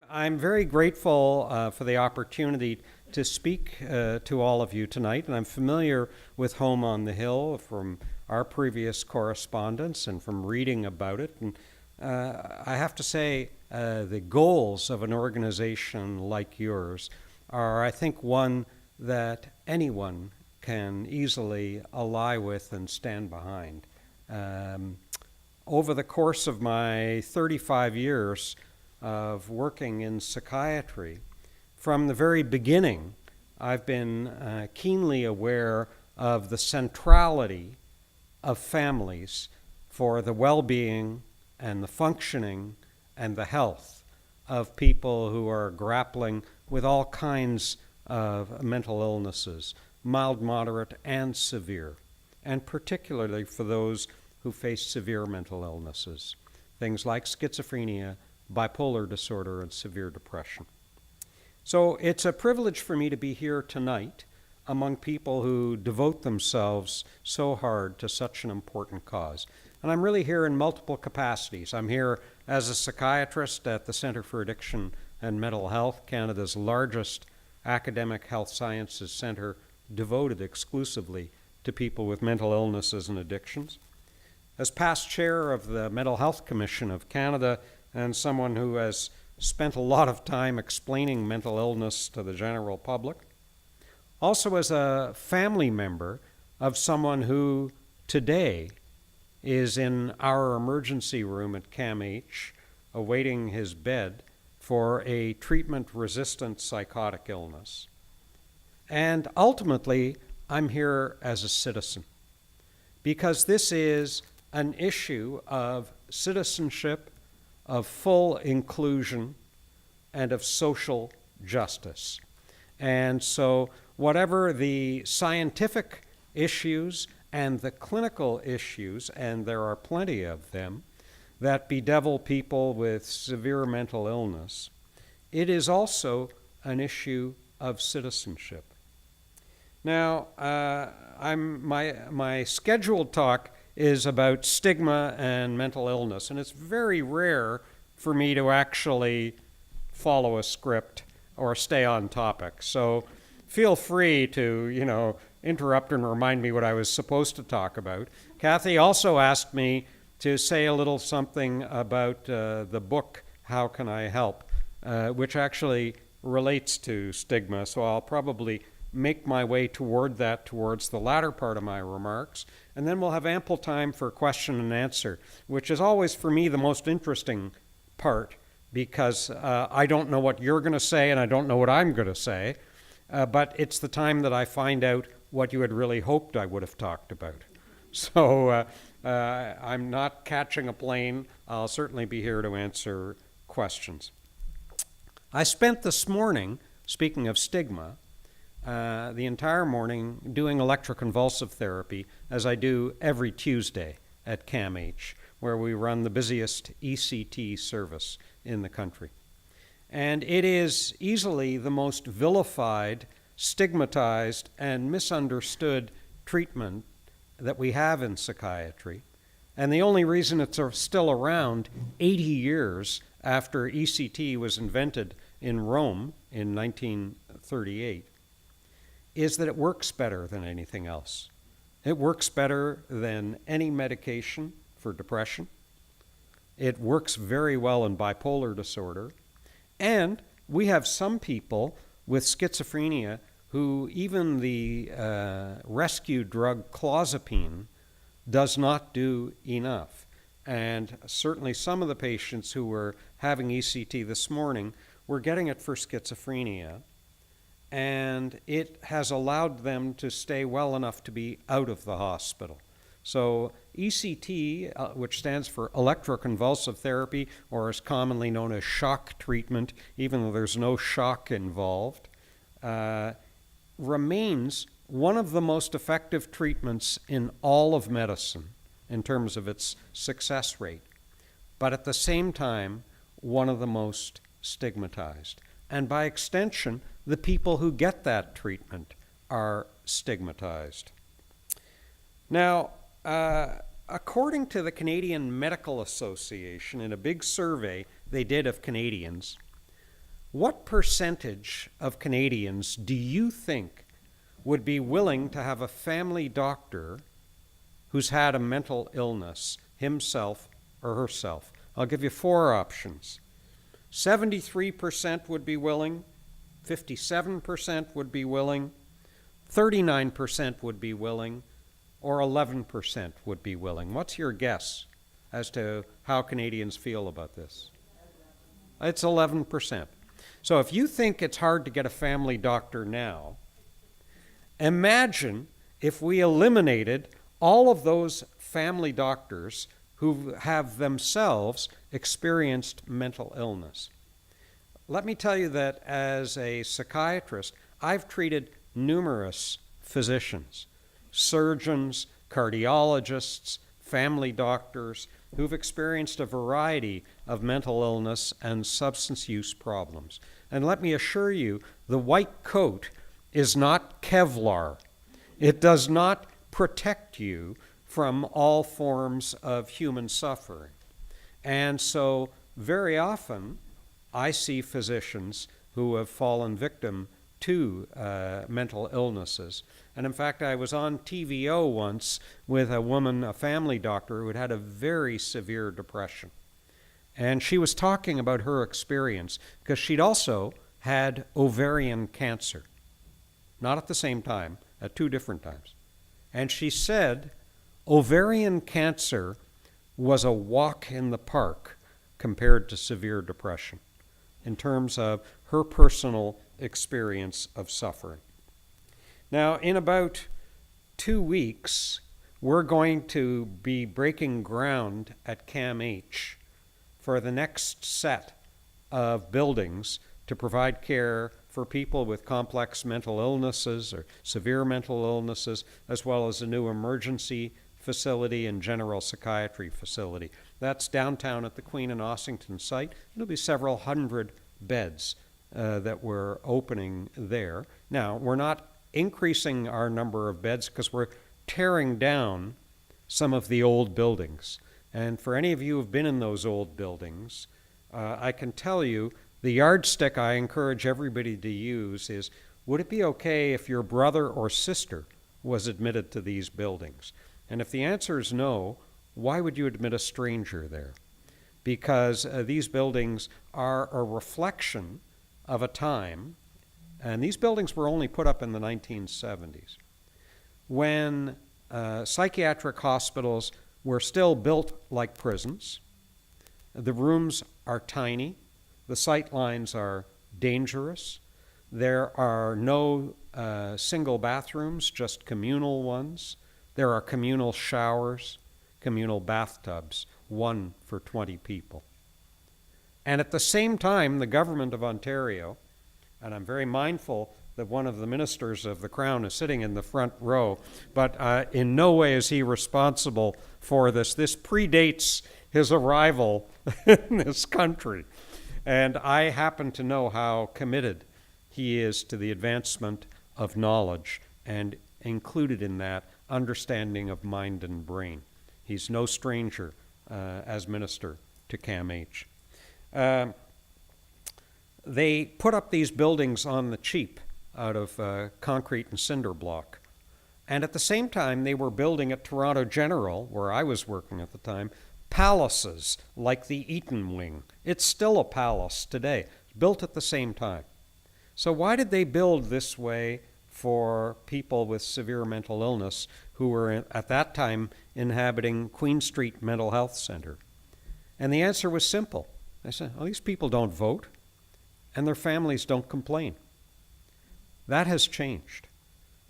I'm very grateful for the opportunity to speak to all of you tonight, and I'm familiar with Home on the Hill from our previous correspondence and from reading about it. And I have to say, the goals of an organization like yours are, I think, one that anyone can easily ally with and stand behind. Over the course of my 35 years of working in psychiatry, from the very beginning, I've been keenly aware of the centrality of families for the well-being and the functioning and the health of people who are grappling with all kinds of mental illnesses, mild, moderate, and severe, and particularly for those who face severe mental illnesses, things like schizophrenia, bipolar disorder, and severe depression. So it's a privilege for me to be here tonight among people who devote themselves so hard to such an important cause. And I'm really here in multiple capacities. I'm here as a psychiatrist at the Centre for Addiction and Mental Health, Canada's largest academic health sciences centre devoted exclusively to people with mental illnesses and addictions. As past chair of the Mental Health Commission of Canada and someone who has spent a lot of time explaining mental illness to the general public. Also as a family member of someone who today is in our emergency room at CAMH awaiting his bed for a treatment-resistant psychotic illness. And ultimately, I'm here as a citizen because this is an issue of citizenship, of full inclusion, and of social justice. And so whatever the scientific issues and the clinical issues, and there are plenty of them, that bedevil people with severe mental illness, it is also an issue of citizenship. Now, my scheduled talk is about stigma and mental illness, and it's very rare for me to actually follow a script or stay on topic. So feel free to, interrupt and remind me what I was supposed to talk about. Kathy also asked me to say a little something about the book, How Can I Help, which actually relates to stigma, so I'll probably make my way towards the latter part of my remarks, and then we'll have ample time for question and answer, which is always for me the most interesting part because I don't know what you're going to say and I don't know what I'm going to say, but it's the time that I find out what you had really hoped I would have talked about. So I'm not catching a plane. I'll certainly be here to answer questions. I spent this morning, speaking of stigma, the entire morning doing electroconvulsive therapy, as I do every Tuesday at CAMH, where we run the busiest ECT service in the country. And it is easily the most vilified, stigmatized, and misunderstood treatment that we have in psychiatry. And the only reason it's still around 80 years after ECT was invented in Rome in 1938 is that it works better than anything else. It works better than any medication for depression. It works very well in bipolar disorder. And we have some people with schizophrenia who even the rescue drug clozapine does not do enough. And certainly some of the patients who were having ECT this morning were getting it for schizophrenia. And it has allowed them to stay well enough to be out of the hospital. So ECT, which stands for electroconvulsive therapy, or is commonly known as shock treatment, even though there's no shock involved, remains one of the most effective treatments in all of medicine in terms of its success rate, but at the same time, one of the most stigmatized. And by extension, the people who get that treatment are stigmatized. Now, according to the Canadian Medical Association, in a big survey they did of Canadians, what percentage of Canadians do you think would be willing to have a family doctor who's had a mental illness, himself or herself? I'll give you 4 options. 73% would be willing, 57% would be willing, 39% would be willing, or 11% would be willing. What's your guess as to how Canadians feel about this? It's 11%. So if you think it's hard to get a family doctor now, imagine if we eliminated all of those family doctors who have themselves experienced mental illness. Let me tell you that as a psychiatrist, I've treated numerous physicians, surgeons, cardiologists, family doctors, who've experienced a variety of mental illness and substance use problems. And let me assure you, the white coat is not Kevlar. It does not protect you from all forms of human suffering. And so very often I see physicians who have fallen victim to mental illnesses. And in fact, I was on TVO once with a woman, a family doctor, who had had a very severe depression. And she was talking about her experience because she'd also had ovarian cancer. Not at the same time, at 2 different times. And she said ovarian cancer was a walk in the park compared to severe depression in terms of her personal experience of suffering. Now, in about 2 weeks, we're going to be breaking ground at CAMH for the next set of buildings to provide care for people with complex mental illnesses or severe mental illnesses, as well as a new emergency facility and general psychiatry facility. That's downtown at the Queen and Ossington site. It'll be several hundred beds that we're opening there. Now, we're not increasing our number of beds because we're tearing down some of the old buildings. And for any of you who've been in those old buildings, I can tell you the yardstick I encourage everybody to use is, would it be okay if your brother or sister was admitted to these buildings? And if the answer is no, why would you admit a stranger there? Because these buildings are a reflection of a time, and these buildings were only put up in the 1970s, when psychiatric hospitals were still built like prisons. The rooms are tiny. The sight lines are dangerous. There are no single bathrooms, just communal ones. There are communal showers, communal bathtubs, 1 for 20 people. And at the same time, the government of Ontario, and I'm very mindful that one of the ministers of the Crown is sitting in the front row, but in no way is he responsible for this. This predates his arrival in this country. And I happen to know how committed he is to the advancement of knowledge, and included in that, understanding of mind and brain. He's no stranger as minister to CAMH. They put up these buildings on the cheap out of concrete and cinder block. And at the same time, they were building at Toronto General, where I was working at the time, palaces like the Eaton Wing. It's still a palace today, built at the same time. So why did they build this way for people with severe mental illness who were at that time inhabiting Queen Street Mental Health Center? And the answer was simple. They said, oh, these people don't vote, and their families don't complain. That has changed.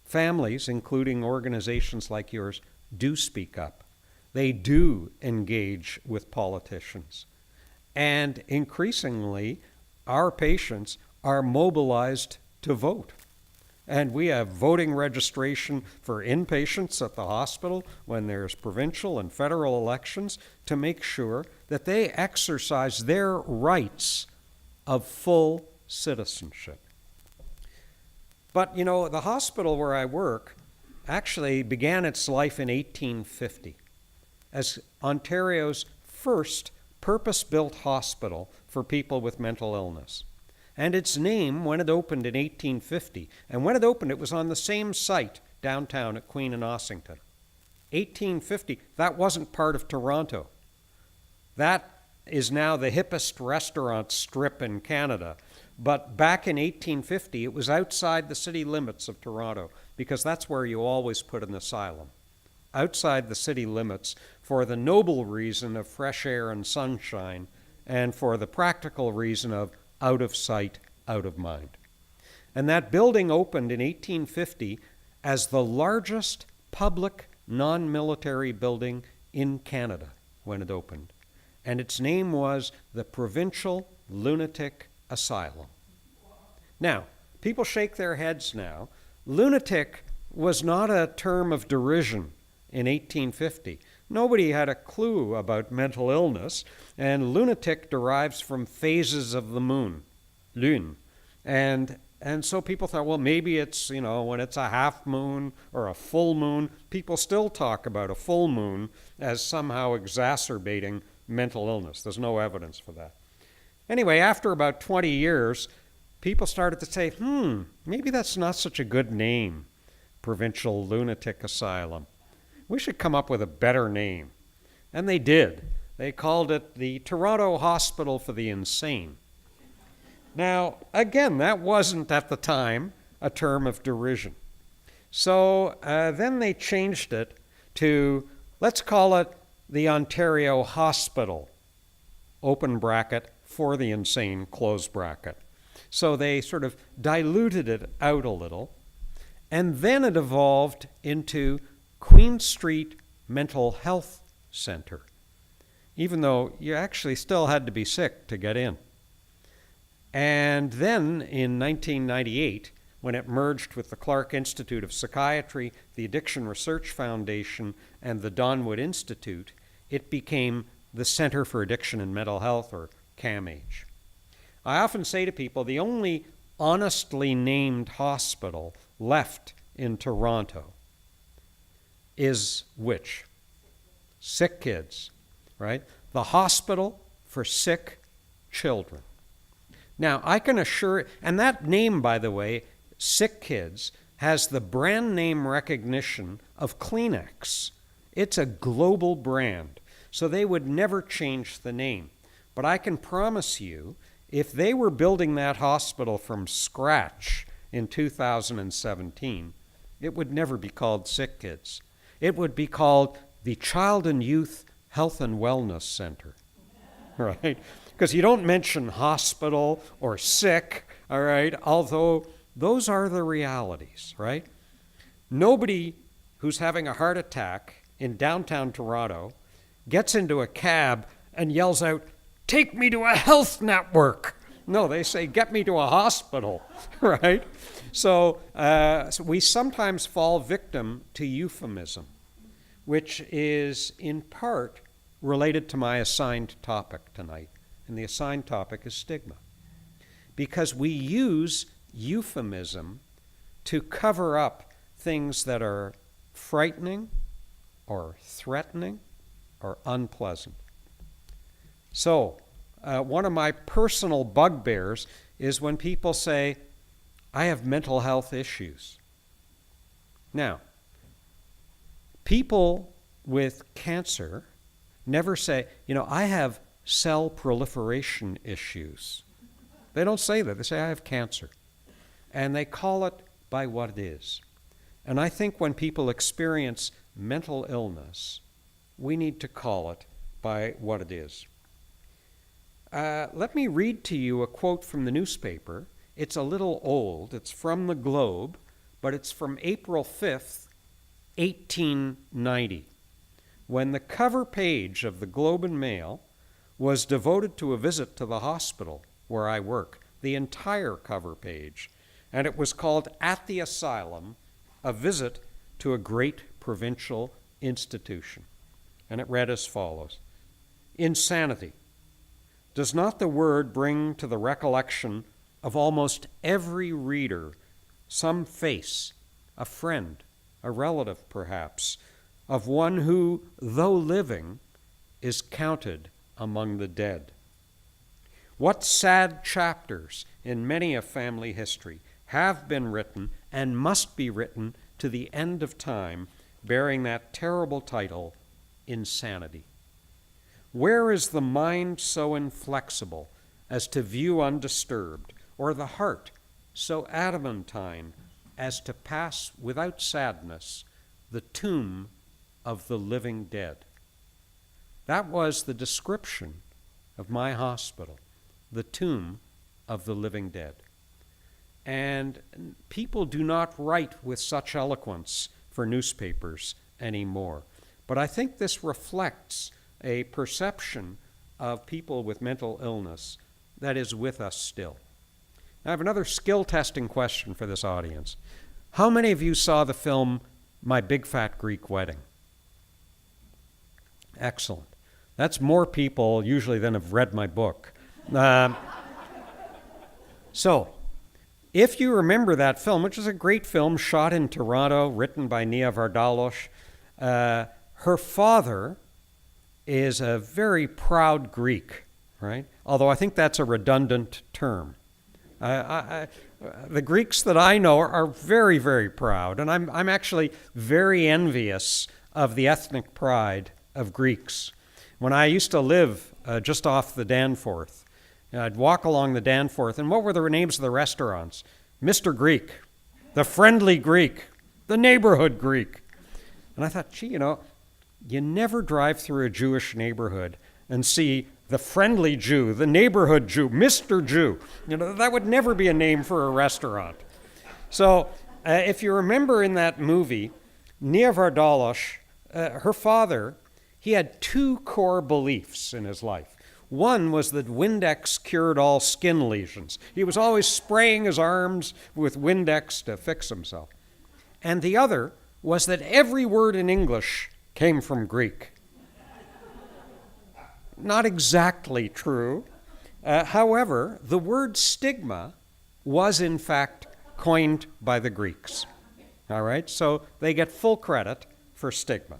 Families, including organizations like yours, do speak up. They do engage with politicians. And increasingly, our patients are mobilized to vote. And we have voting registration for inpatients at the hospital when there's provincial and federal elections to make sure that they exercise their rights of full citizenship. But, you know, the hospital where I work actually began its life in 1850 as Ontario's first purpose-built hospital for people with mental illness. And its name, when it opened in 1850, and when it opened, it was on the same site downtown at Queen and Ossington. 1850, that wasn't part of Toronto. That is now the hippest restaurant strip in Canada. But back in 1850, it was outside the city limits of Toronto, because that's where you always put an asylum. Outside the city limits for the noble reason of fresh air and sunshine, and for the practical reason of out of sight, out of mind. And that building opened in 1850 as the largest public non-military building in Canada when it opened. And its name was the Provincial Lunatic Asylum. Now, people shake their heads now. Lunatic was not a term of derision in 1850. Nobody had a clue about mental illness, and lunatic derives from phases of the moon, lune. And so people thought, well, maybe it's, when it's a half moon or a full moon. People still talk about a full moon as somehow exacerbating mental illness. There's no evidence for that. Anyway, after about 20 years, people started to say, maybe that's not such a good name, Provincial Lunatic Asylum. We should come up with a better name. And they did. They called it the Toronto Hospital for the Insane. Now, again, that wasn't at the time a term of derision. So then they changed it to, let's call it the Ontario Hospital, open bracket, for the insane, close bracket. So they sort of diluted it out a little. And then it evolved into Queen Street Mental Health Center, even though you actually still had to be sick to get in. And then in 1998, when it merged with the Clark Institute of Psychiatry, the Addiction Research Foundation, and the Donwood Institute, it became the Center for Addiction and Mental Health, or CAMH. I often say to people, the only honestly named hospital left in Toronto is which? Sick kids, right? The Hospital for Sick Children. Now, I can assure, and that name, by the way, Sick Kids, has the brand name recognition of Kleenex. It's a global brand, so they would never change the name. But I can promise you, if they were building that hospital from scratch in 2017, it would never be called Sick Kids. It would be called the Child and Youth Health and Wellness Center, right? Because you don't mention hospital or sick, all right, although those are the realities, right? Nobody who's having a heart attack in downtown Toronto gets into a cab and yells out, "Take me to a health network." No, they say, "Get me to a hospital," right? So we sometimes fall victim to euphemism, which is in part related to my assigned topic tonight. And the assigned topic is stigma. Because we use euphemism to cover up things that are frightening or threatening or unpleasant. So, one of my personal bugbears is when people say, "I have mental health issues." Now, people with cancer never say, "I have cell proliferation issues." They don't say that. They say, "I have cancer." And they call it by what it is. And I think when people experience mental illness, we need to call it by what it is. Let me read to you a quote from the newspaper. It's a little old. It's from the Globe, but it's from April 5th, 1890, when the cover page of the Globe and Mail was devoted to a visit to the hospital where I work, the entire cover page. And it was called "At the Asylum, a Visit to a Great Provincial Institution." And it read as follows: "Insanity. Does not the word bring to the recollection of almost every reader some face, a friend, a relative perhaps, of one who, though living, is counted among the dead? What sad chapters in many a family history have been written and must be written to the end of time, bearing that terrible title, insanity. Where is the mind so inflexible as to view undisturbed, or the heart so adamantine as to pass without sadness the tomb of the living dead? That was the description of my hospital, the tomb of the living dead. And people do not write with such eloquence for newspapers anymore. But I think this reflects a perception of people with mental illness that is with us still. Now, I have another skill-testing question for this audience. How many of you saw the film My Big Fat Greek Wedding? Excellent. That's more people usually than have read my book. So, if you remember that film, which is a great film shot in Toronto, written by Nia Vardalos, her father is a very proud Greek, right? Although I think that's a redundant term. The Greeks that I know are very, very proud, and I'm actually very envious of the ethnic pride of Greeks. When I used to live just off the Danforth, I'd walk along the Danforth, and what were the names of the restaurants? Mr. Greek, the friendly Greek, the neighborhood Greek. And I thought, gee, you never drive through a Jewish neighborhood and see the friendly Jew, the neighborhood Jew, Mr. Jew. That would never be a name for a restaurant. So if you remember in that movie, Nia Vardalos, her father, he had two core beliefs in his life. One was that Windex cured all skin lesions. He was always spraying his arms with Windex to fix himself. And the other was that every word in English came from Greek. Not exactly true. However, the word stigma was in fact coined by the Greeks. All right, so they get full credit for stigma.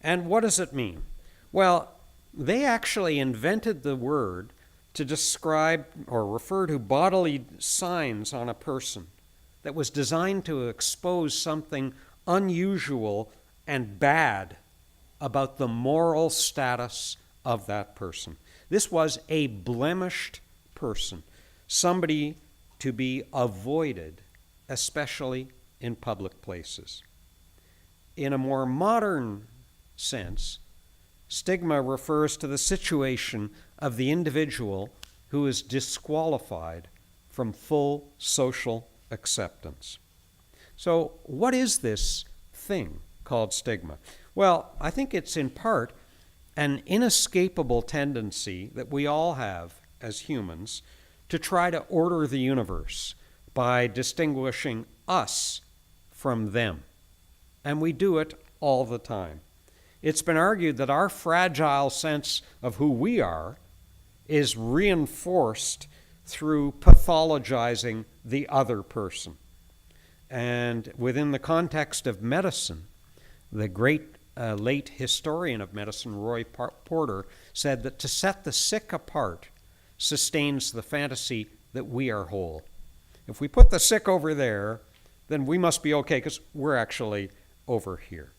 And what does it mean? Well, they actually invented the word to describe or refer to bodily signs on a person that was designed to expose something unusual and bad about the moral status of that person. This was a blemished person, somebody to be avoided, especially in public places. In a more modern sense, stigma refers to the situation of the individual who is disqualified from full social acceptance. So, what is this thing called stigma? Well, I think it's in part an inescapable tendency that we all have as humans to try to order the universe by distinguishing us from them. And we do it all the time. It's been argued that our fragile sense of who we are is reinforced through pathologizing the other person. And within the context of medicine, the great late historian of medicine, Roy Porter, said that to set the sick apart sustains the fantasy that we are whole. If we put the sick over there, then we must be okay because we're actually over here.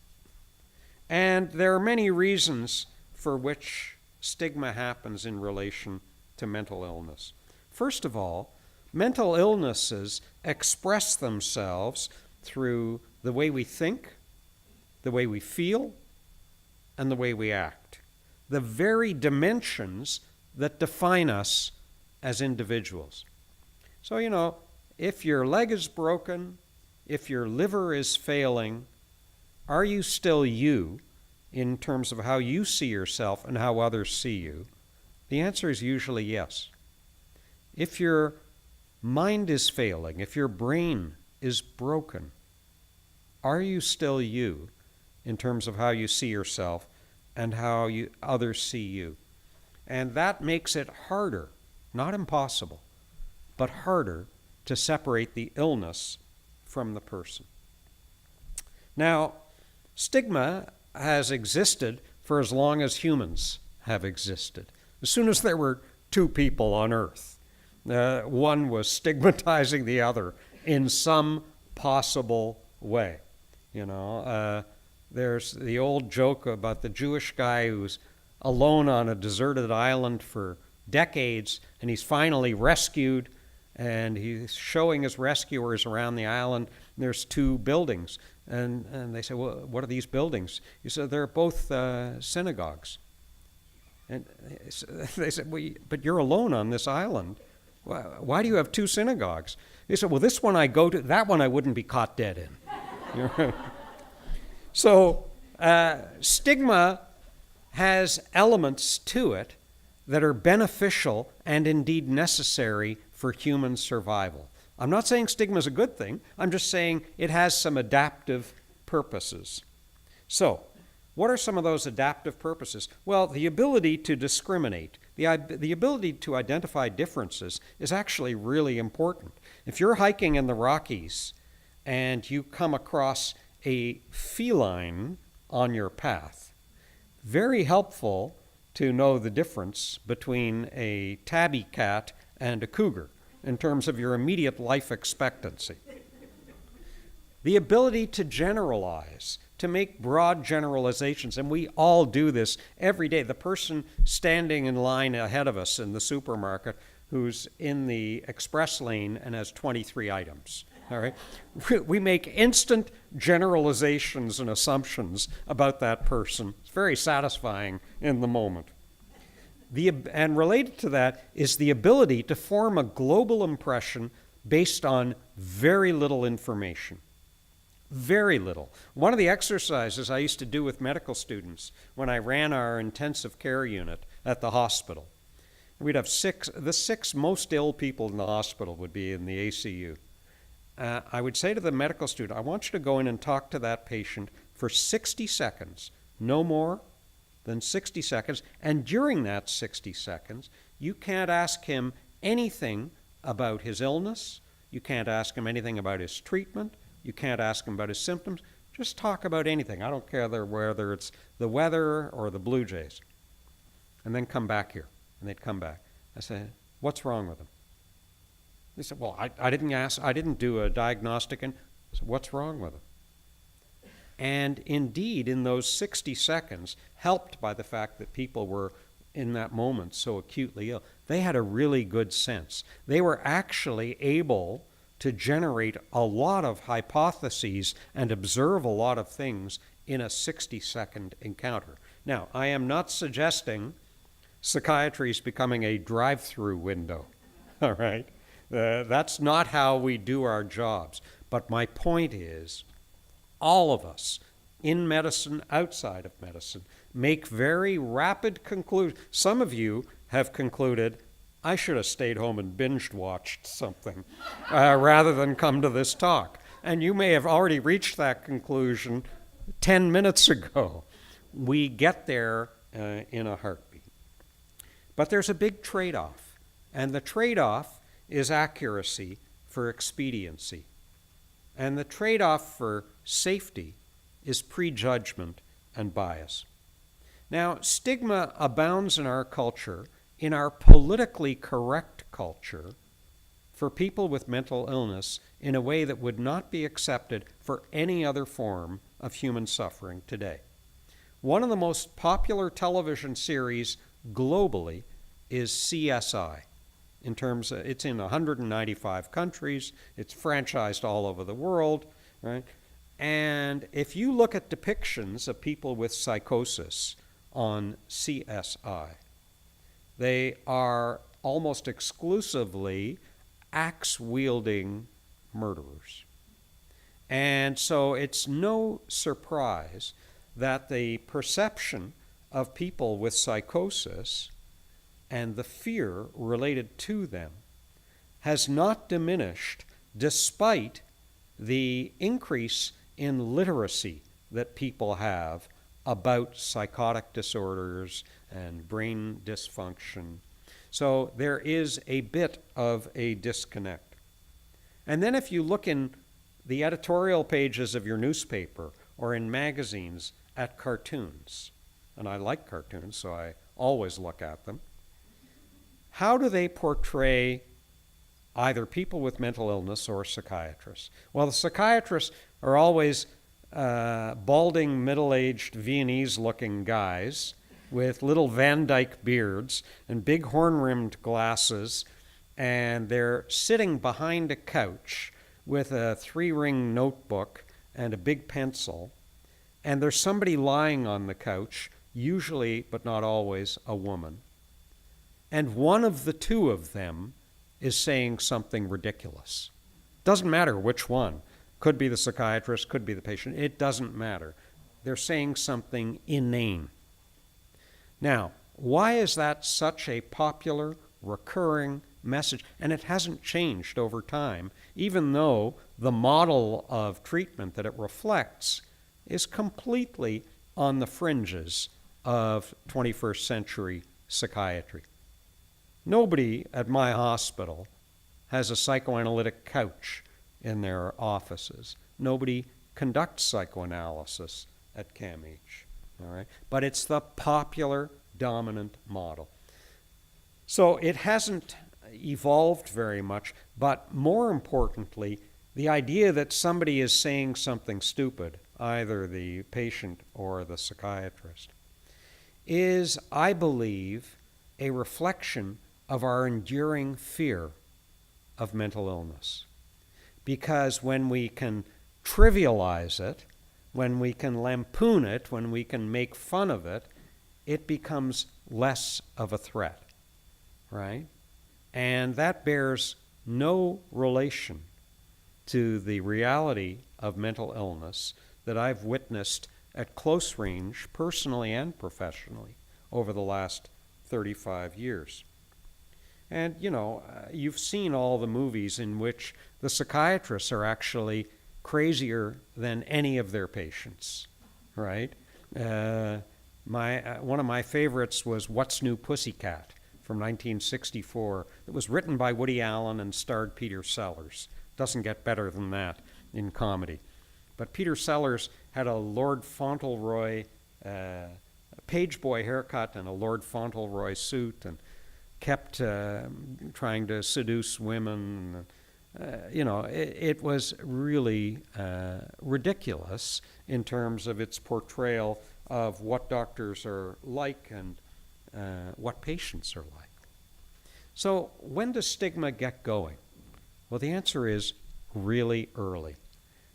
And there are many reasons for which stigma happens in relation to mental illness. First of all, mental illnesses express themselves through the way we think, the way we feel, and the way we act. The very dimensions that define us as individuals. So, if your leg is broken, if your liver is failing, are you still you in terms of how you see yourself and how others see you? The answer is usually yes. If your mind is failing, if your brain is broken, are you still you in terms of how you see yourself and how others see you? And that makes it harder, not impossible, but harder to separate the illness from the person. Now, stigma has existed for as long as humans have existed. As soon as there were two people on Earth, One was stigmatizing the other in some possible way. There's the old joke about the Jewish guy who's alone on a deserted island for decades, and he's finally rescued, and he's showing his rescuers around the island. There's two buildings, and they say, well, what are these buildings? He said, they're both synagogues. And they said, well, but you're alone on this island. Why do you have two synagogues? He said, well, this one I go to, that one I wouldn't be caught dead in. So stigma has elements to it that are beneficial and indeed necessary for human survival. I'm not saying stigma is a good thing. I'm just saying it has some adaptive purposes. So, what are some of those adaptive purposes? Well, the ability to discriminate, the ability to identify differences is actually really important. If you're hiking in the Rockies and you come across a feline on your path, very helpful to know the difference between a tabby cat and a cougar in terms of your immediate life expectancy. The ability to generalize, to make broad generalizations, and we all do this every day. The person standing in line ahead of us in the supermarket who's in the express lane and has 23 items, all right? We make instant generalizations and assumptions about that person. It's very satisfying in the moment. And related to that is the ability to form a global impression based on very little information. Very little. One of the exercises I used to do with medical students when I ran our intensive care unit at the hospital, we'd have the six most ill people in the hospital would be in the ACU. I would say to the medical student, I want you to go in and talk to that patient for 60 seconds, no more than 60 seconds, and during that 60 seconds, you can't ask him anything about his illness, you can't ask him anything about his treatment, you can't ask him about his symptoms, just talk about anything. I don't care whether it's the weather or the Blue Jays. And then come back here. And they'd come back. I said, what's wrong with him? They said, well, I didn't do a diagnostic. And I said, what's wrong with him? And indeed, in those 60 seconds, helped by the fact that people were in that moment so acutely ill, they had a really good sense. They were actually able to generate a lot of hypotheses and observe a lot of things in a 60-second encounter. Now, I am not suggesting psychiatry is becoming a drive-through window, all right? That's not how we do our jobs. But my point is, all of us, in medicine, outside of medicine, make very rapid conclusions. Some of you have concluded, I should have stayed home and binge-watched something rather than come to this talk. And you may have already reached that conclusion 10 minutes ago. We get there in a heartbeat. But there's a big trade-off, and the trade-off is accuracy for expediency. And the trade-off for safety is prejudgment and bias. Now, stigma abounds in our culture, in our politically correct culture, for people with mental illness in a way that would not be accepted for any other form of human suffering today. One of the most popular television series globally is CSI. In terms of, it's in 195 countries, it's franchised all over the world, right? And if you look at depictions of people with psychosis on CSI, they are almost exclusively axe-wielding murderers. And so it's no surprise that the perception of people with psychosis and the fear related to them has not diminished despite the increase in literacy that people have about psychotic disorders and brain dysfunction. So there is a bit of a disconnect. And then if you look in the editorial pages of your newspaper or in magazines at cartoons, and I like cartoons, so I always look at them, how do they portray either people with mental illness or psychiatrists. Well, the psychiatrists are always balding, middle-aged, Viennese-looking guys with little Van Dyke beards and big horn-rimmed glasses, and they're sitting behind a couch with a 3-ring notebook and a big pencil, and there's somebody lying on the couch, usually, but not always, a woman. And one of the two of them is saying something ridiculous. Doesn't matter which one. Could be the psychiatrist, could be the patient. It doesn't matter. They're saying something inane. Now, why is that such a popular, recurring message? And it hasn't changed over time, even though the model of treatment that it reflects is completely on the fringes of 21st century psychiatry. Nobody at my hospital has a psychoanalytic couch in their offices. Nobody conducts psychoanalysis at CAMH, all right? But it's the popular dominant model. So it hasn't evolved very much, but more importantly, the idea that somebody is saying something stupid, either the patient or the psychiatrist, is, I believe, a reflection of our enduring fear of mental illness. Because when we can trivialize it, when we can lampoon it, when we can make fun of it, it becomes less of a threat, right? And that bears no relation to the reality of mental illness that I've witnessed at close range, personally and professionally, over the last 35 years. And, you've seen all the movies in which the psychiatrists are actually crazier than any of their patients, right? One of my favorites was What's New Pussycat from 1964. It was written by Woody Allen and starred Peter Sellers. Doesn't get better than that in comedy. But Peter Sellers had a Lord Fauntleroy page boy haircut and a Lord Fauntleroy suit, and kept trying to seduce women. It was really ridiculous in terms of its portrayal of what doctors are like and what patients are like. So when does stigma get going? Well, the answer is really early.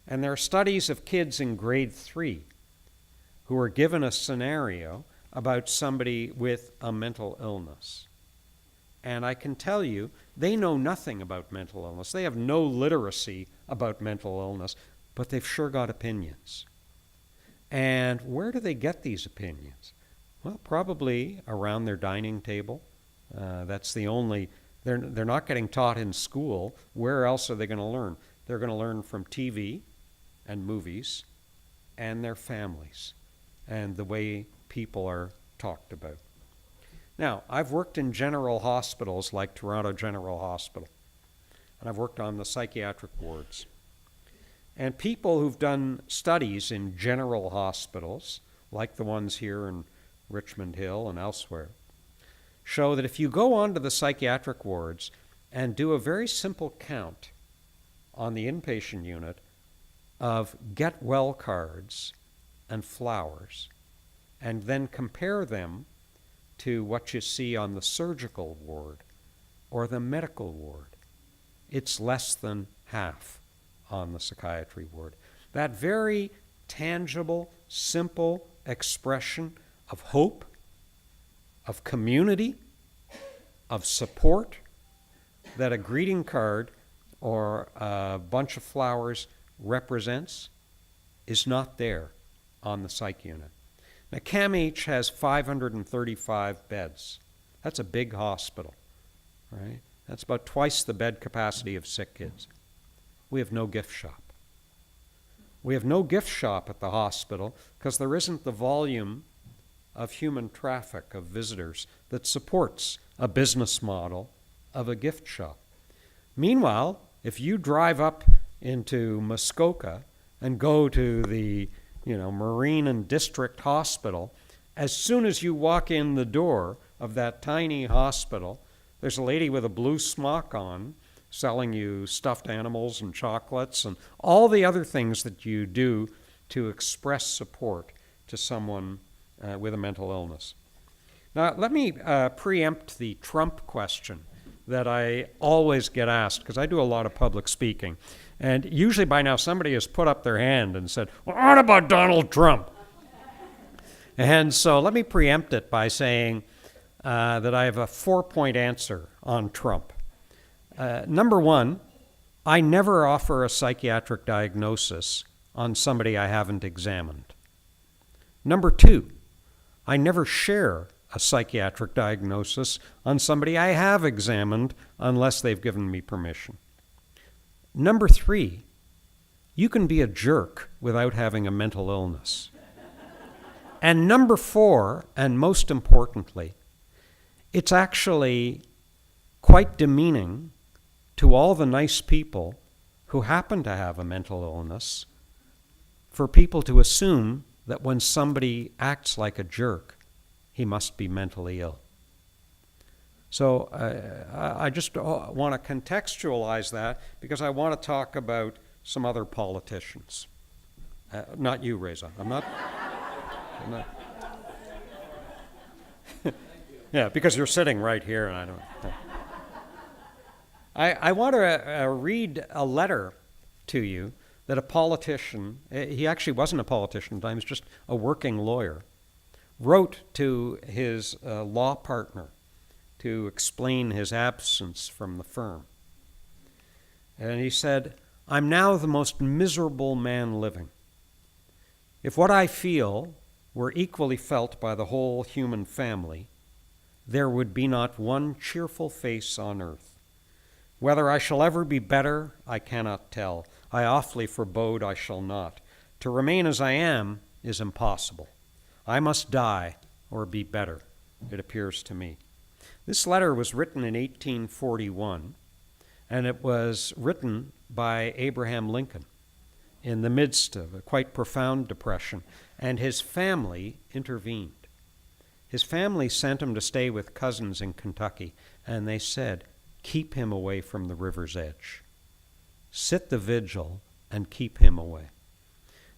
And there are studies of kids in grade 3 who are given a scenario about somebody with a mental illness. And I can tell you, they know nothing about mental illness. They have no literacy about mental illness, but they've sure got opinions. And where do they get these opinions? Well, probably around their dining table. That's the only, they're not getting taught in school. Where else are they going to learn? They're going to learn from TV and movies and their families and the way people are talked about. Now, I've worked in general hospitals like Toronto General Hospital, and I've worked on the psychiatric wards. And people who've done studies in general hospitals, like the ones here in Richmond Hill and elsewhere, show that if you go onto the psychiatric wards and do a very simple count on the inpatient unit of get well cards and flowers, and then compare them to what you see on the surgical ward or the medical ward, it's less than half on the psychiatry ward. That very tangible, simple expression of hope, of community, of support that a greeting card or a bunch of flowers represents is not there on the psych unit. Now, CAMH has 535 beds. That's a big hospital, right? That's about twice the bed capacity of sick kids. We have no gift shop. We have no gift shop at the hospital because there isn't the volume of human traffic, of visitors, that supports a business model of a gift shop. Meanwhile, if you drive up into Muskoka and go to the Marine and District Hospital, as soon as you walk in the door of that tiny hospital, there's a lady with a blue smock on selling you stuffed animals and chocolates and all the other things that you do to express support to someone with a mental illness. Now, let me preempt the Trump question that I always get asked, because I do a lot of public speaking. And usually by now somebody has put up their hand and said, well, what about Donald Trump? And so let me preempt it by saying that I have a 4-point answer on Trump. Number one, I never offer a psychiatric diagnosis on somebody I haven't examined. Number two, I never share a psychiatric diagnosis on somebody I have examined unless they've given me permission. Number three, you can be a jerk without having a mental illness. And number four, and most importantly, it's actually quite demeaning to all the nice people who happen to have a mental illness for people to assume that when somebody acts like a jerk, he must be mentally ill. So I just want to contextualize that because I want to talk about some other politicians. Not you, Reza. I'm not. Yeah, because you're sitting right here, and I don't. I want to read a letter to you that a politician, he actually wasn't a politician at the time, he was just a working lawyer, wrote to his law partner to explain his absence from the firm. And he said, I'm now the most miserable man living. If what I feel were equally felt by the whole human family, there would be not one cheerful face on earth. Whether I shall ever be better, I cannot tell. I awfully forebode I shall not. To remain as I am is impossible. I must die or be better, it appears to me. This letter was written in 1841, and it was written by Abraham Lincoln in the midst of a quite profound depression, and his family intervened. His family sent him to stay with cousins in Kentucky, and they said, keep him away from the river's edge. Sit the vigil and keep him away.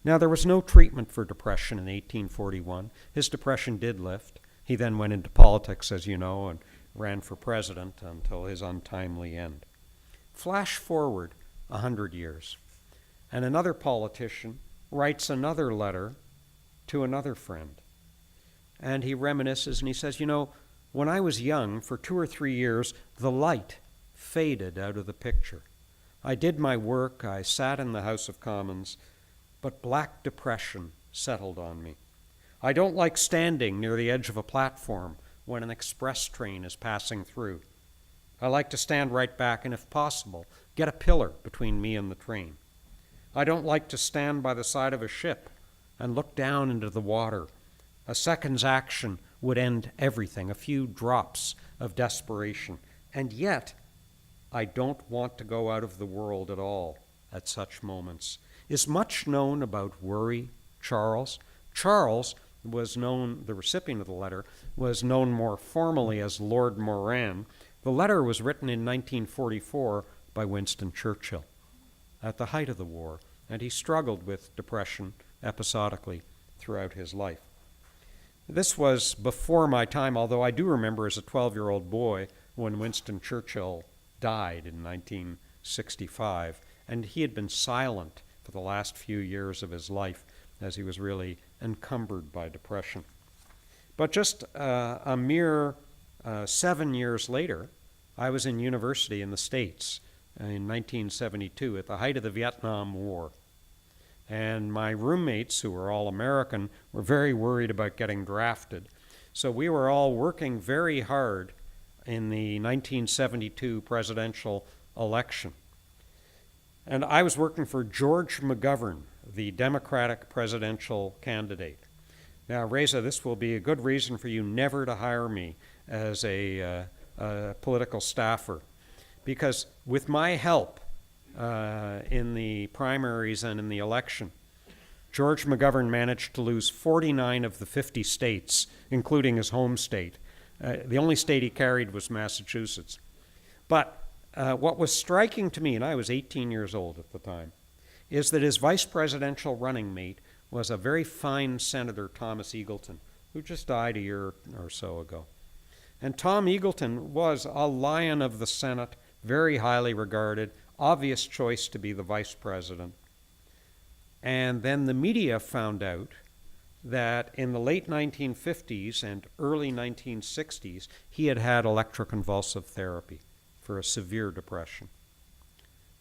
Now, there was no treatment for depression in 1841. His depression did lift. He then went into politics, as you know, and ran for president until his untimely end. Flash forward 100 years, and another politician writes another letter to another friend. And he reminisces and he says, you know, when I was young, for 2 or 3 years, the light faded out of the picture. I did my work, I sat in the House of Commons, but black depression settled on me. I don't like standing near the edge of a platform when an express train is passing through. I like to stand right back and, if possible, get a pillar between me and the train. I don't like to stand by the side of a ship and look down into the water. A second's action would end everything, a few drops of desperation. And yet, I don't want to go out of the world at all at such moments. Is much known about worry, Charles? Charles was known, the recipient of the letter, was known more formally as Lord Moran. The letter was written in 1944 by Winston Churchill at the height of the war, and he struggled with depression episodically throughout his life. This was before my time, although I do remember as a 12-year-old boy when Winston Churchill died in 1965, and he had been silent for the last few years of his life as he was really encumbered by depression. But just a mere 7 years later, I was in university in the States in 1972 at the height of the Vietnam War. And my roommates, who were all American, were very worried about getting drafted. So we were all working very hard in the 1972 presidential election. And I was working for George McGovern, the Democratic presidential candidate. Now, Reza, this will be a good reason for you never to hire me as a political staffer, because with my help in the primaries and in the election, George McGovern managed to lose 49 of the 50 states, including his home state. The only state he carried was Massachusetts. But what was striking to me, and I was 18 years old at the time, is that his vice presidential running mate was a very fine Senator, Thomas Eagleton, who just died a year or so ago. And Tom Eagleton was a lion of the Senate, very highly regarded, obvious choice to be the vice president. And then the media found out that in the late 1950s and early 1960s, he had had electroconvulsive therapy for a severe depression.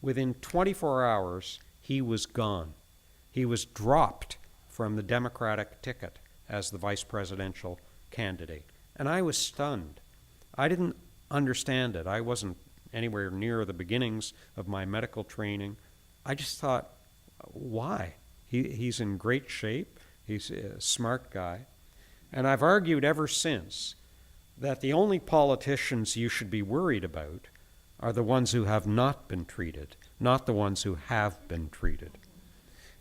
Within 24 hours, he was gone. He was dropped from the Democratic ticket as the vice presidential candidate. And I was stunned. I didn't understand it. I wasn't anywhere near the beginnings of my medical training. I just thought, why? He's in great shape. He's a smart guy. And I've argued ever since that the only politicians you should be worried about are the ones who have not been treated, not the ones who have been treated.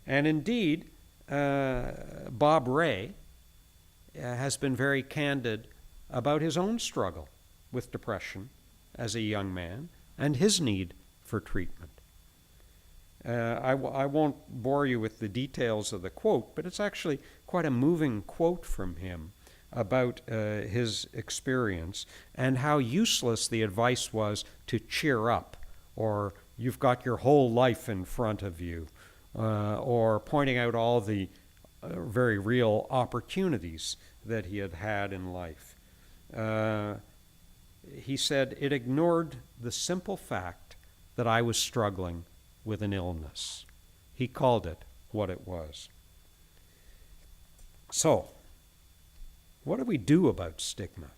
And indeed, Bob Rae has been very candid about his own struggle with depression as a young man and his need for treatment. I won't bore you with the details of the quote, but it's actually quite a moving quote from him about his experience and how useless the advice was to cheer up, or you've got your whole life in front of you, or pointing out all the very real opportunities that he had had in life. He said, it ignored the simple fact that I was struggling with an illness. He called it what it was. So, what do we do about stigma?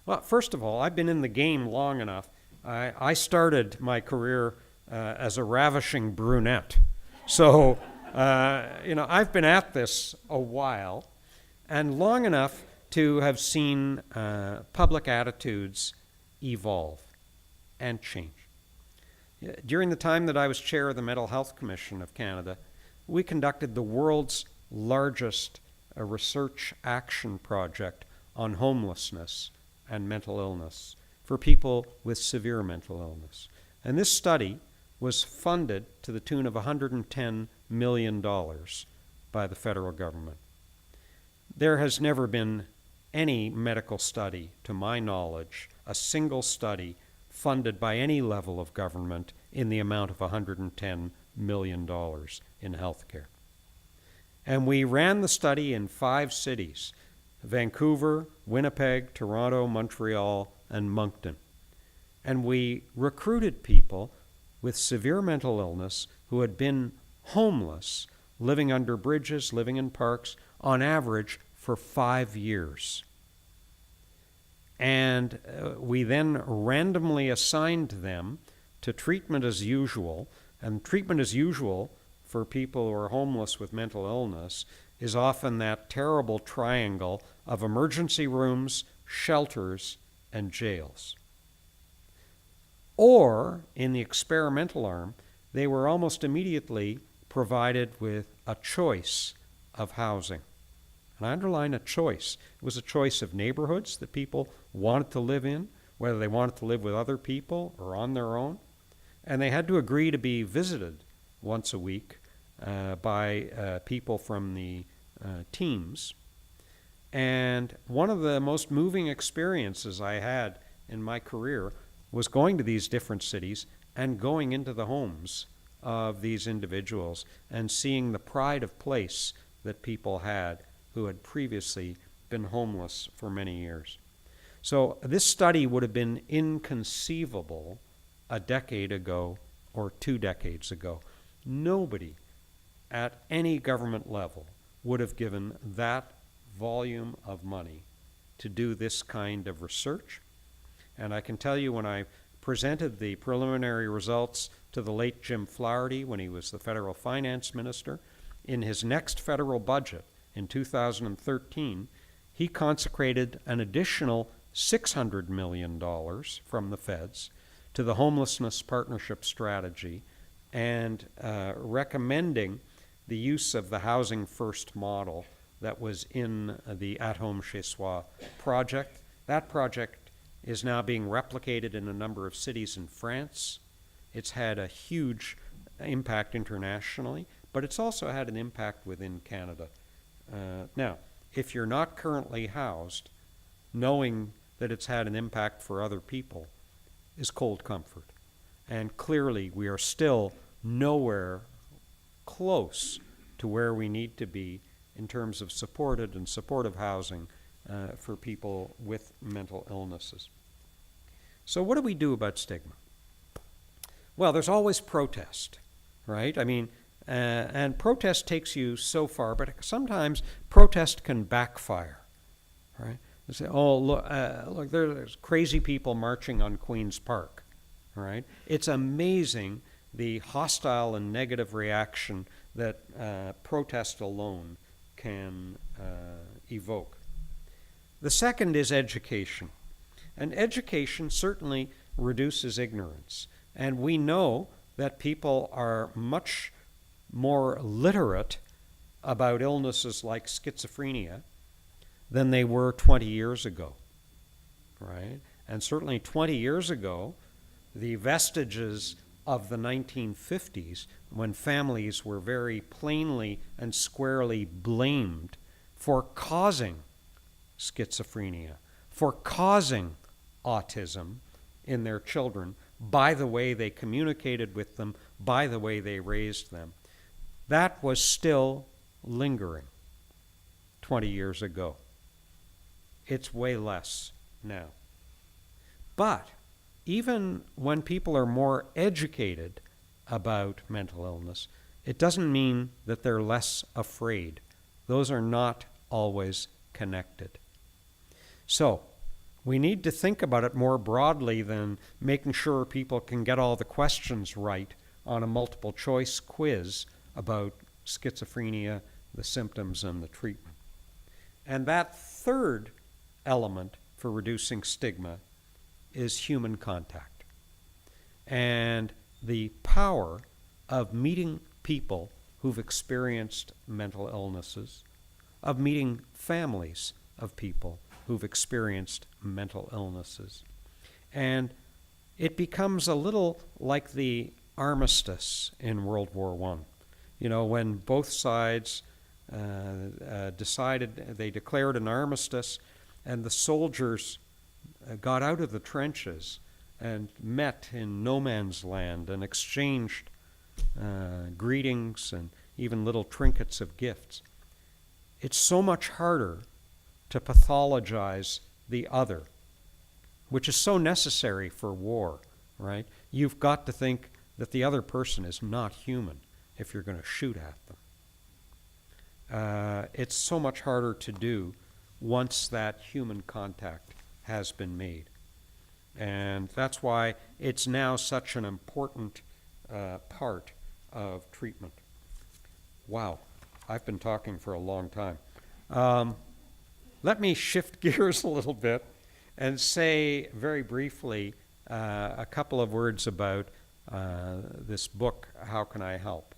Well, first of all, I've been in the game long enough. I started my career as a ravishing brunette. So, I've been at this a while, and long enough to have seen public attitudes evolve and change. During the time that I was chair of the Mental Health Commission of Canada, we conducted the world's largest research action project on homelessness and mental illness for people with severe mental illness. And this study was funded to the tune of $110 million by the federal government. There has never been any medical study, to my knowledge, a single study funded by any level of government in the amount of $110 million in healthcare. And we ran the study in 5 cities: Vancouver, Winnipeg, Toronto, Montreal, and Moncton. And we recruited people with severe mental illness who had been homeless, living under bridges, living in parks, on average for 5 years. And we then randomly assigned them to treatment as usual. And treatment as usual for people who are homeless with mental illness is often that terrible triangle of emergency rooms, shelters, and jails. Or, in the experimental arm, they were almost immediately provided with a choice of housing. And I underline a choice. It was a choice of neighborhoods that people wanted to live in, whether they wanted to live with other people or on their own. And they had to agree to be visited once a week by people from the teams. And one of the most moving experiences I had in my career was going to these different cities and going into the homes of these individuals and seeing the pride of place that people had who had previously been homeless for many years. So this study would have been inconceivable a decade ago or 2 decades ago. Nobody at any government level would have given that volume of money to do this kind of research. And I can tell you, when I presented the preliminary results to the late Jim Flaherty when he was the federal finance minister, in his next federal budget in 2013, he consecrated an additional $600 million from the feds to the Homelessness Partnership Strategy, and recommending the use of the Housing First model that was in the At Home Chez Soi project. That project is now being replicated in a number of cities in France. It's had a huge impact internationally, but it's also had an impact within Canada. Now, if you're not currently housed, knowing that it's had an impact for other people is cold comfort. And clearly, we are still nowhere close to where we need to be in terms of supported and supportive housing for people with mental illnesses. So what do we do about stigma? Well, there's always protest, right? I mean, and protest takes you so far, but sometimes protest can backfire, right? They say, oh, look, there's crazy people marching on Queen's Park, right? It's amazing the hostile and negative reaction that protest alone can evoke. The second is education. And education certainly reduces ignorance. And we know that people are much more literate about illnesses like schizophrenia than they were 20 years ago, right? And certainly 20 years ago, the vestiges of the 1950s, when families were very plainly and squarely blamed for causing schizophrenia, for causing autism in their children by the way they communicated with them, by the way they raised them. That was still lingering 20 years ago. It's way less now. But even when people are more educated about mental illness, it doesn't mean that they're less afraid. Those are not always connected. So, we need to think about it more broadly than making sure people can get all the questions right on a multiple choice quiz about schizophrenia, the symptoms, and the treatment. And that third element for reducing stigma is human contact and the power of meeting people who've experienced mental illnesses, of meeting families of people who've experienced mental illnesses. And it becomes a little like the armistice in World War I. You know, when both sides they declared an armistice, and the soldiers got out of the trenches and met in no man's land and exchanged greetings and even little trinkets of gifts. It's so much harder to pathologize the other, which is so necessary for war, right? You've got to think that the other person is not human if you're going to shoot at them. It's so much harder to do once that human contact has been made. And that's why it's now such an important part of treatment. Wow, I've been talking for a long time. Let me shift gears a little bit and say very briefly a couple of words about this book, How Can I Help?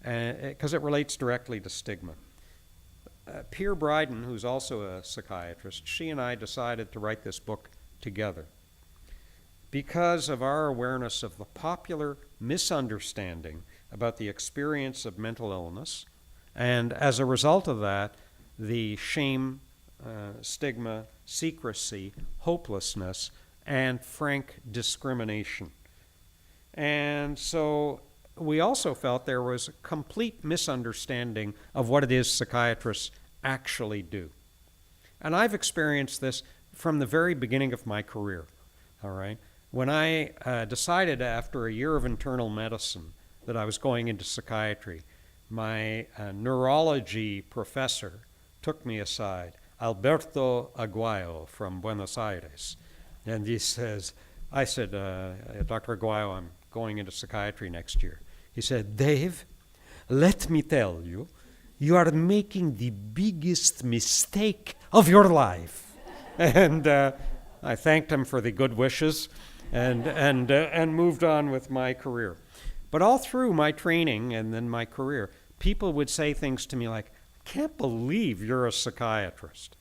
Because it relates directly to stigma. Pierre Bryden, who's also a psychiatrist, she and I decided to write this book together because of our awareness of the popular misunderstanding about the experience of mental illness, and as a result of that, the shame, stigma, secrecy, hopelessness, and frank discrimination. And so we also felt there was a complete misunderstanding of what it is psychiatrists actually do. And I've experienced this from the very beginning of my career, all right? When I decided after a year of internal medicine that I was going into psychiatry, my neurology professor took me aside, Alberto Aguayo from Buenos Aires, and he says, I said, Dr. Aguayo, I'm going into psychiatry next year. He said, Dave, let me tell you, you are making the biggest mistake of your life. And I thanked him for the good wishes and moved on with my career. But all through my training and then my career, people would say things to me like, I can't believe you're a psychiatrist.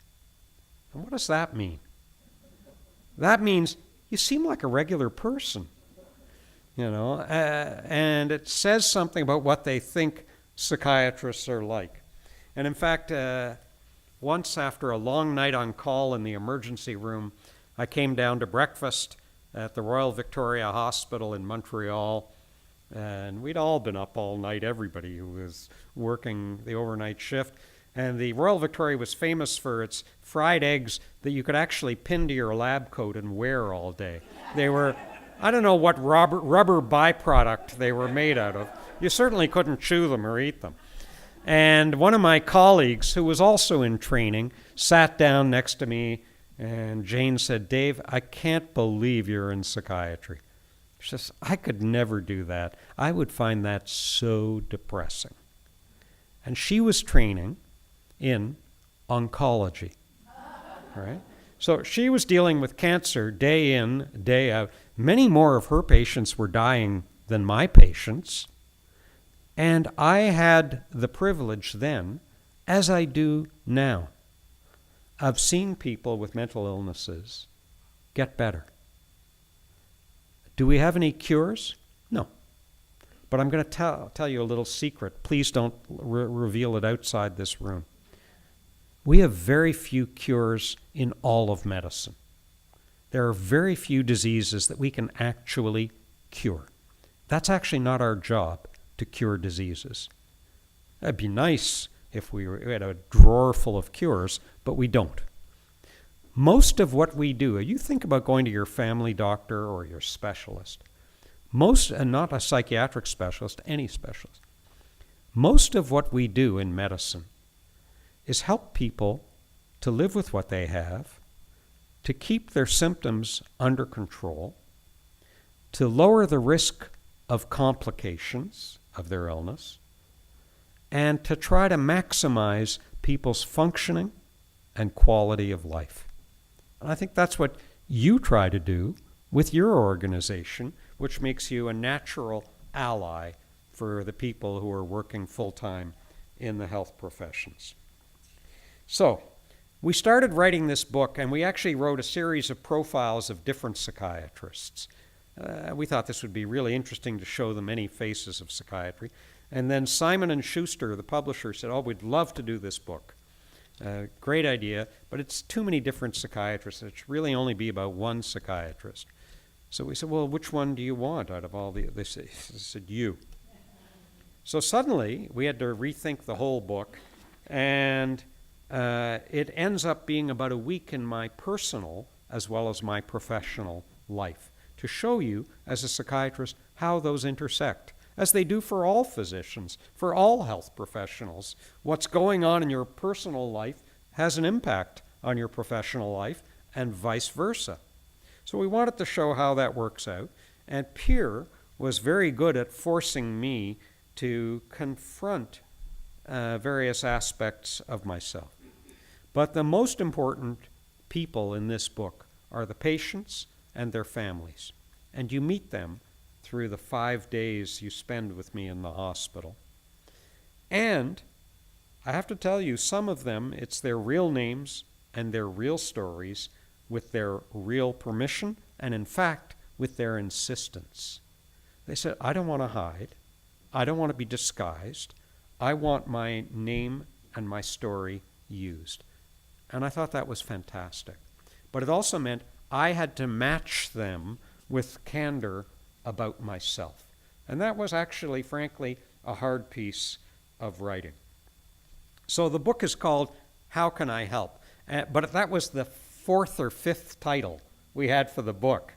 And what does that mean? that means you seem like a regular person, and it says something about what they think psychiatrists are like. And in fact, once after a long night on call in the emergency room, I came down to breakfast at the Royal Victoria Hospital in Montreal, and we'd all been up all night, everybody who was working the overnight shift. And the Royal Victoria was famous for its fried eggs that you could actually pin to your lab coat and wear all day. They were, I don't know what rubber byproduct they were made out of. You certainly couldn't chew them or eat them. And one of my colleagues, who was also in training, sat down next to me, and Jane said, "Dave, I can't believe you're in psychiatry." She says, "I could never do that. I would find that so depressing." And she was training in oncology, right? So she was dealing with cancer day in, day out. Many more of her patients were dying than my patients. And I had the privilege then, as I do now, of seeing people with mental illnesses get better. Do we have any cures? No. But I'm going to tell you a little secret. Please don't reveal it outside this room. We have very few cures in all of medicine. There are very few diseases that we can actually cure. That's actually not our job, to cure diseases. It'd be nice if we had a drawer full of cures, but we don't. Most of what we do, you think about going to your family doctor or your specialist, and not a psychiatric specialist, any specialist. Most of what we do in medicine is help people to live with what they have, to keep their symptoms under control, to lower the risk of complications of their illness, and to try to maximize people's functioning and quality of life. And I think that's what you try to do with your organization, which makes you a natural ally for the people who are working full-time in the health professions. So, we started writing this book, and we actually wrote a series of profiles of different psychiatrists. We thought this would be really interesting to show the many faces of psychiatry. And then Simon & Schuster, the publisher, said, "Oh, we'd love to do this book. Great idea, but it's too many different psychiatrists. It should really only be about one psychiatrist." So we said, "Well, which one do you want out of all the..." They said, "You." So suddenly, we had to rethink the whole book, and it ends up being about a week in my personal as well as my professional life to show you, as a psychiatrist, how those intersect, as they do for all physicians, for all health professionals. What's going on in your personal life has an impact on your professional life, and vice versa. So we wanted to show how that works out, and Pierre was very good at forcing me to confront various aspects of myself. But the most important people in this book are the patients and their families. And you meet them through the 5 days you spend with me in the hospital. And I have to tell you, some of them, it's their real names and their real stories with their real permission and, in fact, with their insistence. They said, "I don't want to hide. I don't want to be disguised. I want my name and my story used." And I thought that was fantastic. But it also meant I had to match them with candor about myself. And that was actually, frankly, a hard piece of writing. So the book is called How Can I Help? But that was the 4th or 5th title we had for the book.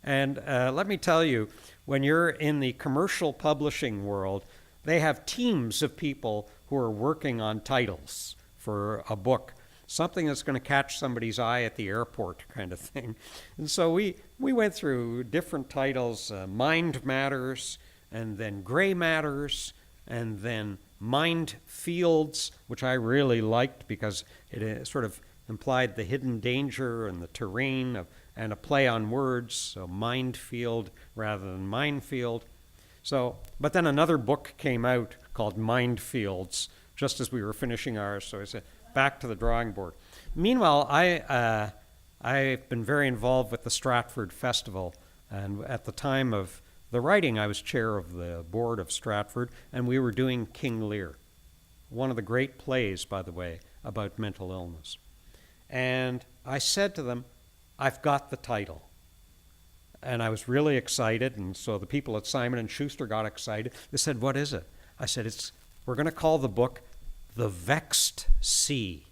And let me tell you, when you're in the commercial publishing world, they have teams of people who are working on titles for a book, something that's going to catch somebody's eye at the airport kind of thing. And so we went through different titles, Mind Matters, and then Gray Matters, and then Mind Fields, which I really liked because it sort of implied the hidden danger and the terrain and a play on words, so Mind Field rather than Minefield. So, but then another book came out called Mind Fields, just as we were finishing ours, so I said, back to the drawing board. Meanwhile, I I've been very involved with the Stratford Festival, and at the time of the writing, I was chair of the board of Stratford, and we were doing King Lear, one of the great plays, by the way, about mental illness. And I said to them, I've got the title. And I was really excited, and so the people at Simon & Schuster got excited. They said, what is it? I said, we're going to call the book The Vexed Sea.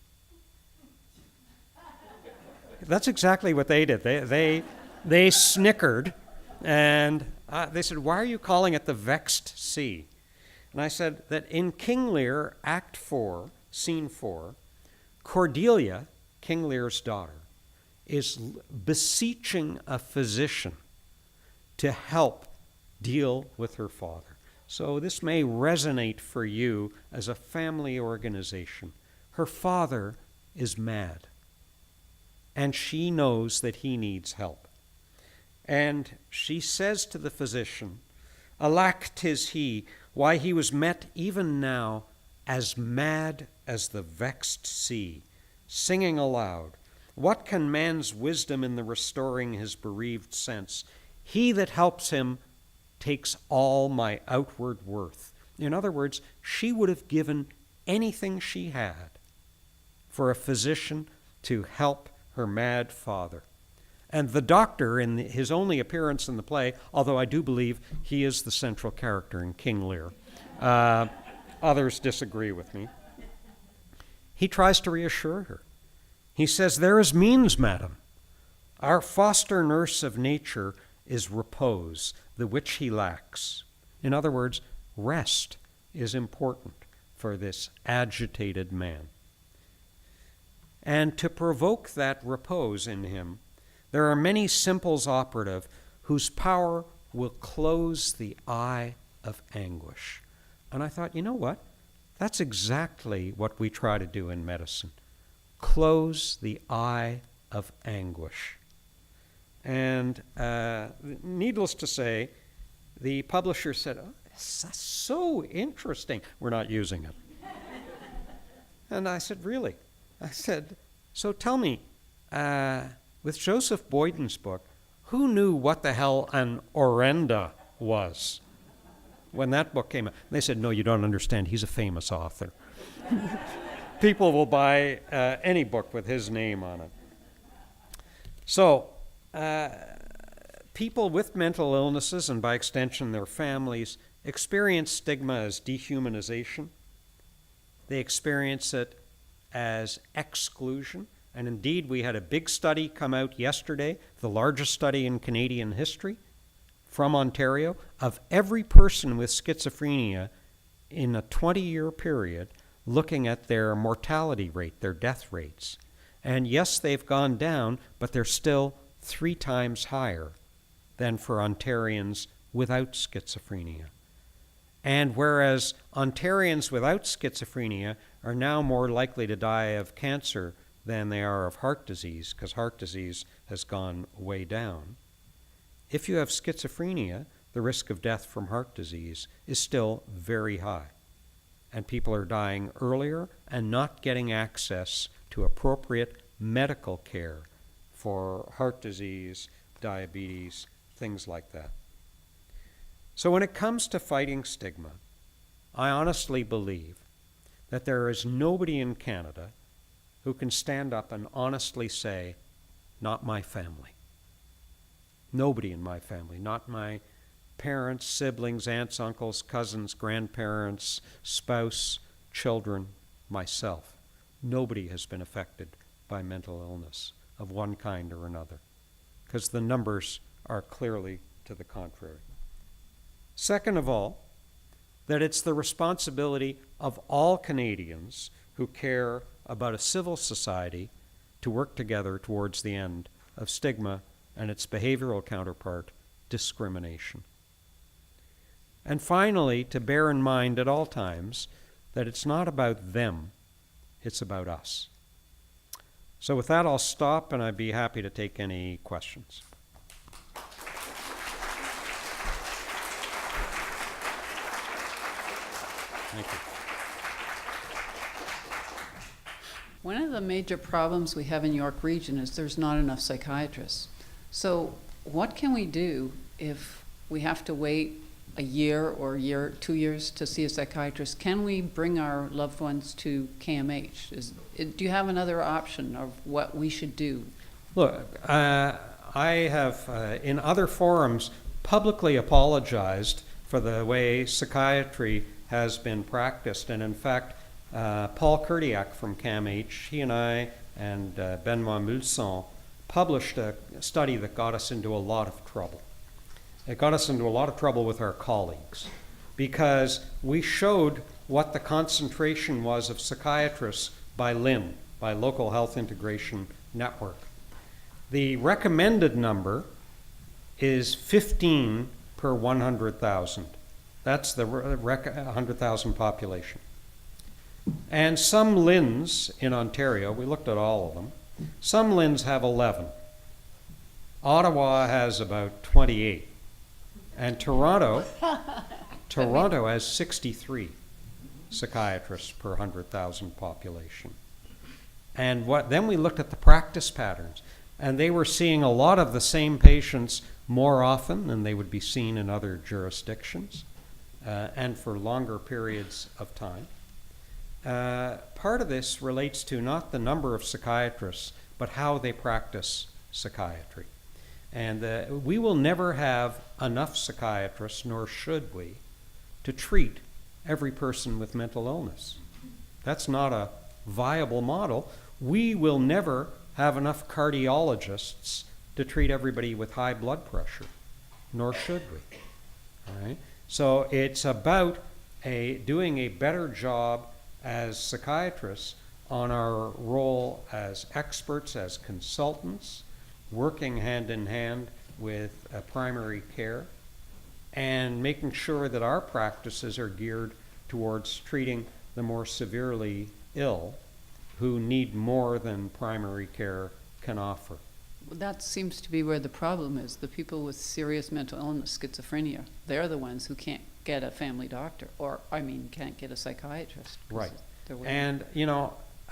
That's exactly what they did. They snickered, and they said, why are you calling it The Vexed Sea? And I said that in King Lear, Act 4, Scene 4, Cordelia, King Lear's daughter, is beseeching a physician to help deal with her father. So this may resonate for you as a family organization. Her father is mad, and she knows that he needs help. And she says to the physician, alack, 'tis he, why he was met even now as mad as the vexed sea, singing aloud, what can man's wisdom in the restoring his bereaved sense? He that helps him takes all my outward worth. In other words, she would have given anything she had for a physician to help her mad father. And the doctor, in his only appearance in the play, although I do believe he is the central character in King Lear, others disagree with me, he tries to reassure her. He says, there is means, madam. Our foster nurse of nature is repose, the which he lacks. In other words, rest is important for this agitated man. And to provoke that repose in him, there are many simples operative whose power will close the eye of anguish. And I thought, you know what? That's exactly what we try to do in medicine. Close the eye of anguish. And needless to say, the publisher said, oh, that's so interesting. We're not using it. And I said, really? I said, so tell me, with Joseph Boyden's book, who knew what the hell an orenda was when that book came out? They said, no, you don't understand. He's a famous author. People will buy any book with his name on it. So, people with mental illnesses, and by extension their families, experience stigma as dehumanization. They experience it as exclusion. And indeed, we had a big study come out yesterday, the largest study in Canadian history, from Ontario, of every person with schizophrenia in a 20-year period, looking at their mortality rate, their death rates. And yes, they've gone down, but they're still 3 times higher than for Ontarians without schizophrenia. And whereas Ontarians without schizophrenia are now more likely to die of cancer than they are of heart disease, because heart disease has gone way down, if you have schizophrenia, the risk of death from heart disease is still very high. And people are dying earlier and not getting access to appropriate medical care for heart disease, diabetes, things like that. So when it comes to fighting stigma, I honestly believe that there is nobody in Canada who can stand up and honestly say, not my family. Nobody in my family, not my parents, siblings, aunts, uncles, cousins, grandparents, spouse, children, myself. Nobody has been affected by mental illness of one kind or another, because the numbers are clearly to the contrary. Second of all, that it's the responsibility of all Canadians who care about a civil society to work together towards the end of stigma and its behavioral counterpart, discrimination. And finally, to bear in mind at all times that it's not about them, it's about us. So with that, I'll stop, and I'd be happy to take any questions. Thank you. One of the major problems we have in York Region is there's not enough psychiatrists. So what can we do if we have to wait a year or 2 years to see a psychiatrist? Can we bring our loved ones to KMH? Do you have another option of what we should do? Look, I have, in other forums, publicly apologized for the way psychiatry has been practiced. And in fact, Paul Kurdiak from CAMH, he and I and Benoit Mulson published a study that got us into a lot of trouble. It got us into a lot of trouble with our colleagues because we showed what the concentration was of psychiatrists by LIN, by Local Health Integration Network. The recommended number is 15 per 100,000. That's the 100,000 population. And some LINs in Ontario, we looked at all of them, some LINs have 11. Ottawa has about 28. And Toronto has 63 psychiatrists per 100,000 population. And then we looked at the practice patterns, and they were seeing a lot of the same patients more often than they would be seen in other jurisdictions, and for longer periods of time. Part of this relates to not the number of psychiatrists, but how they practice psychiatry. And we will never have enough psychiatrists, nor should we, to treat every person with mental illness. That's not a viable model. We will never have enough cardiologists to treat everybody with high blood pressure, nor should we. All right? So it's about doing a better job as psychiatrists on our role as experts, as consultants, working hand in hand with primary care, and making sure that our practices are geared towards treating the more severely ill who need more than primary care can offer. Well, that seems to be where the problem is. The people with serious mental illness, schizophrenia, they're the ones who can't get a family doctor, can't get a psychiatrist. Right. And,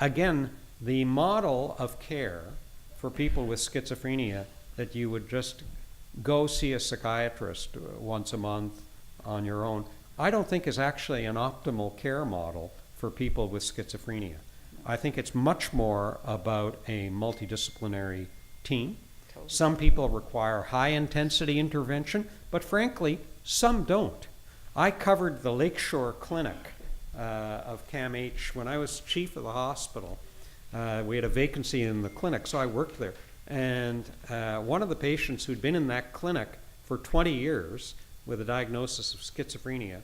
again, the model of care for people with schizophrenia that you would just go see a psychiatrist once a month on your own, I don't think is actually an optimal care model for people with schizophrenia. I think it's much more about a multidisciplinary team. Totally. Some people require high-intensity intervention, but frankly, some don't. I covered the Lakeshore Clinic of CAMH when I was chief of the hospital. We had a vacancy in the clinic, so I worked there. And one of the patients who'd been in that clinic for 20 years with a diagnosis of schizophrenia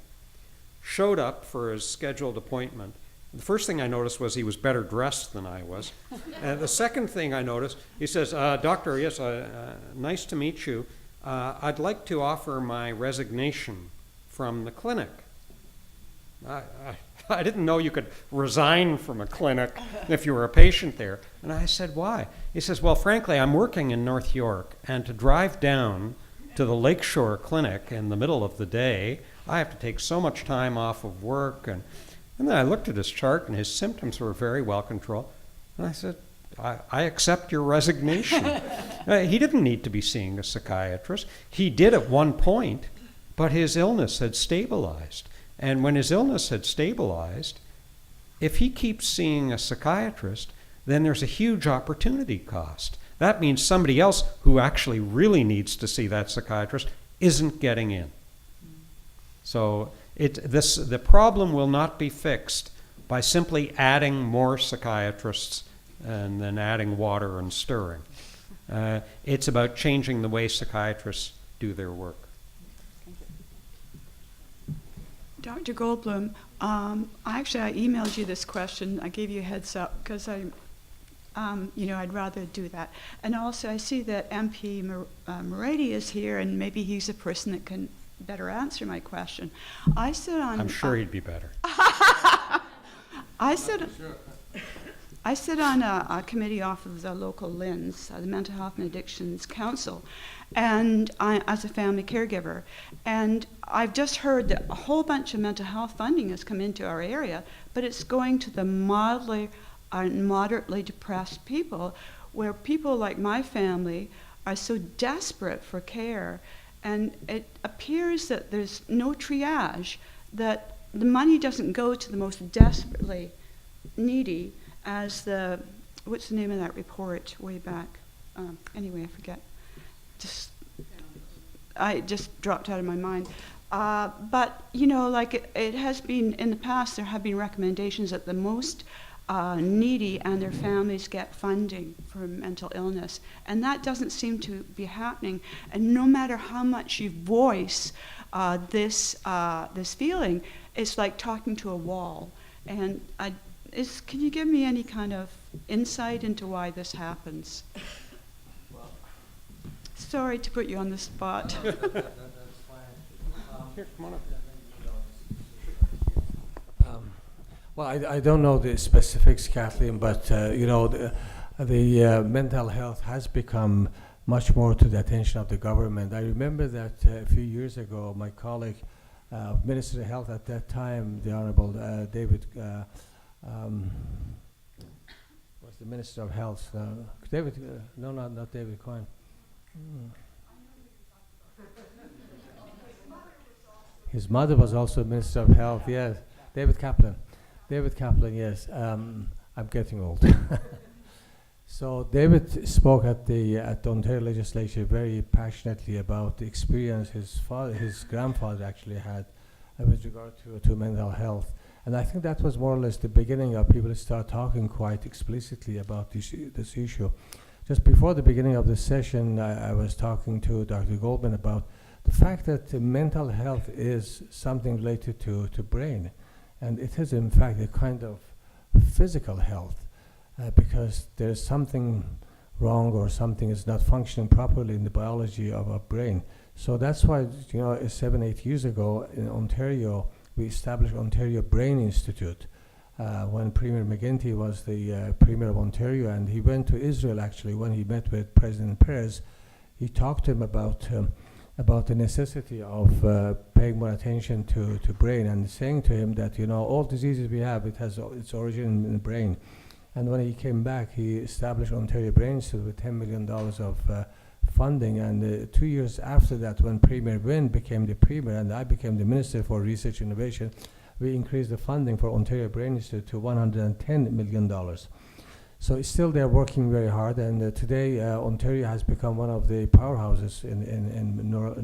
showed up for his scheduled appointment. The first thing I noticed was he was better dressed than I was. The second thing I noticed, he says, Doctor, yes, nice to meet you. I'd like to offer my resignation from the clinic. I didn't know you could resign from a clinic if you were a patient there. And I said, why? He says, well, frankly, I'm working in North York, and to drive down to the Lakeshore Clinic in the middle of the day, I have to take so much time off of work. And then I looked at his chart, and his symptoms were very well controlled. And I said, I accept your resignation. He didn't need to be seeing a psychiatrist. He did at one point, but his illness had stabilized. And when his illness had stabilized, if he keeps seeing a psychiatrist, then there's a huge opportunity cost. That means somebody else who actually really needs to see that psychiatrist isn't getting in. So the problem will not be fixed by simply adding more psychiatrists and then adding water and stirring. It's about changing the way psychiatrists do their work. Dr. Goldbloom, I emailed you this question. I gave you a heads up because I'd rather do that. And also, I see that MP Moretti is here, and maybe he's a person that can better answer my question. I'm sure he'd be better. I sit on a committee off of the local LINS, the Mental Health and Addictions Council, and as a family caregiver. And I've just heard that a whole bunch of mental health funding has come into our area, but it's going to the mildly and moderately depressed people, where people like my family are so desperate for care, and it appears that there's no triage, that the money doesn't go to the most desperately needy, as what's the name of that report way back? Anyway, I forget. I just dropped out of my mind. But, like it has been in the past, there have been recommendations that the most needy and their families get funding for mental illness. And that doesn't seem to be happening. And no matter how much you voice this feeling, it's like talking to a wall. And can you give me any kind of insight into why this happens? Sorry to put you on the spot. That's fine. Here, come on up. Well, I don't know the specifics, Kathleen, but the mental health has become much more to the attention of the government. I remember that a few years ago, my colleague, Minister of Health at that time, the Honorable David, was the Minister of Health. David, no, not David Coyne. His mother was also Minister of Health, yes. David Kaplan, yes. I'm getting old. So David spoke at the Ontario Legislature very passionately about the experience his grandfather actually had with regard to mental health. And I think that was more or less the beginning of people start talking quite explicitly about this issue. Just before the beginning of the session, I was talking to Dr. Goldbloom about the fact that mental health is something related to brain. And it is, in fact, a kind of physical health because there's something wrong or something is not functioning properly in the biology of our brain. So that's why, 7-8 years ago in Ontario, we established Ontario Brain Institute. When Premier McGuinty was the Premier of Ontario, and he went to Israel actually when he met with President Peres, he talked to him about the necessity of paying more attention to brain, and saying to him that all diseases we have, it has its origin in the brain. And when he came back, he established Ontario Brain Institute with $10 million of funding. And 2 years after that, when Premier Wynne became the Premier and I became the Minister for Research and Innovation, we increased the funding for Ontario Brain Institute to $110 million. So it's still they're working very hard, and today Ontario has become one of the powerhouses in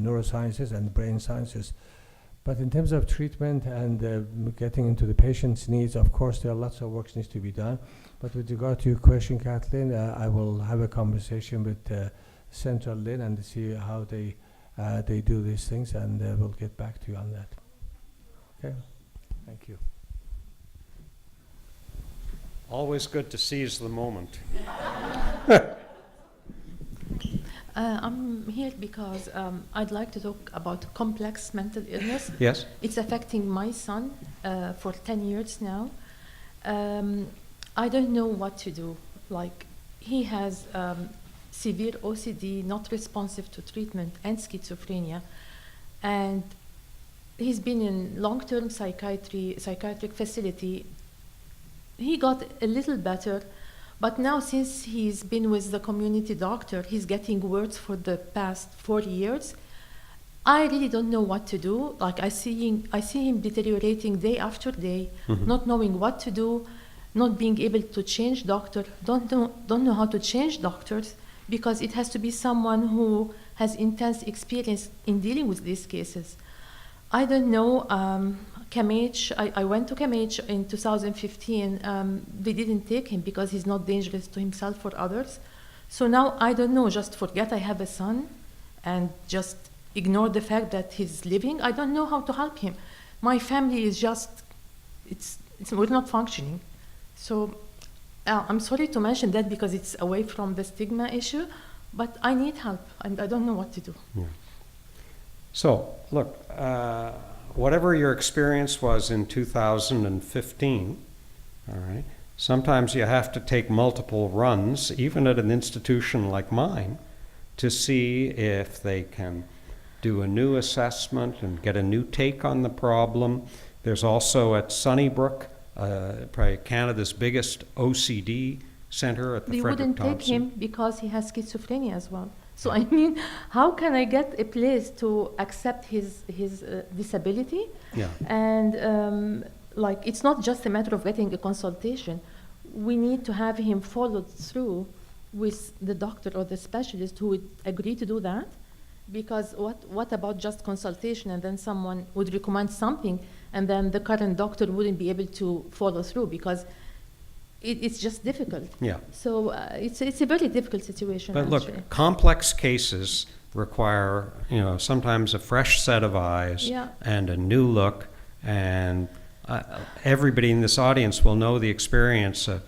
neurosciences and brain sciences. But in terms of treatment and getting into the patient's needs, of course, there are lots of work needs to be done. But with regard to your question, Kathleen, I will have a conversation with Central Lynn and see how they do these things, and we'll get back to you on that. Okay. Thank you. Always good to seize the moment. I'm here because I'd like to talk about complex mental illness. Yes? It's affecting my son for 10 years now. I don't know what to do. Like, he has severe OCD, not responsive to treatment, and schizophrenia. And he's been in long-term psychiatric facility. He got a little better, but now since he's been with the community doctor, he's getting worse for the past 4 years. I really don't know what to do. Like, I see him deteriorating day after day, not knowing what to do, not being able to change doctor, don't know how to change doctors, because it has to be someone who has intense experience in dealing with these cases. I don't know. CAMH, I went to CAMH in 2015. They didn't take him because he's not dangerous to himself or others. So now I don't know, just forget I have a son and just ignore the fact that he's living. I don't know how to help him. My family is just, we're not functioning. So I'm sorry to mention that because it's away from the stigma issue, but I need help and I don't know what to do. Yeah. So, look, whatever your experience was in 2015, all right, sometimes you have to take multiple runs, even at an institution like mine, to see if they can do a new assessment and get a new take on the problem. There's also at Sunnybrook probably Canada's biggest OCD center at the They Frederick wouldn't take Thompson. him because he has schizophrenia as well. So I mean, how can I get a place to accept his disability? Yeah. And like, it's not just a matter of getting a consultation. We need to have him followed through with the doctor or the specialist who would agree to do that. Because what about just consultation, and then someone would recommend something, and then the current doctor wouldn't be able to follow through because it's just difficult. Yeah. So it's a very difficult situation. But actually. look, complex cases require, sometimes a fresh set of eyes Yeah. and a new look. And everybody in this audience will know the experience of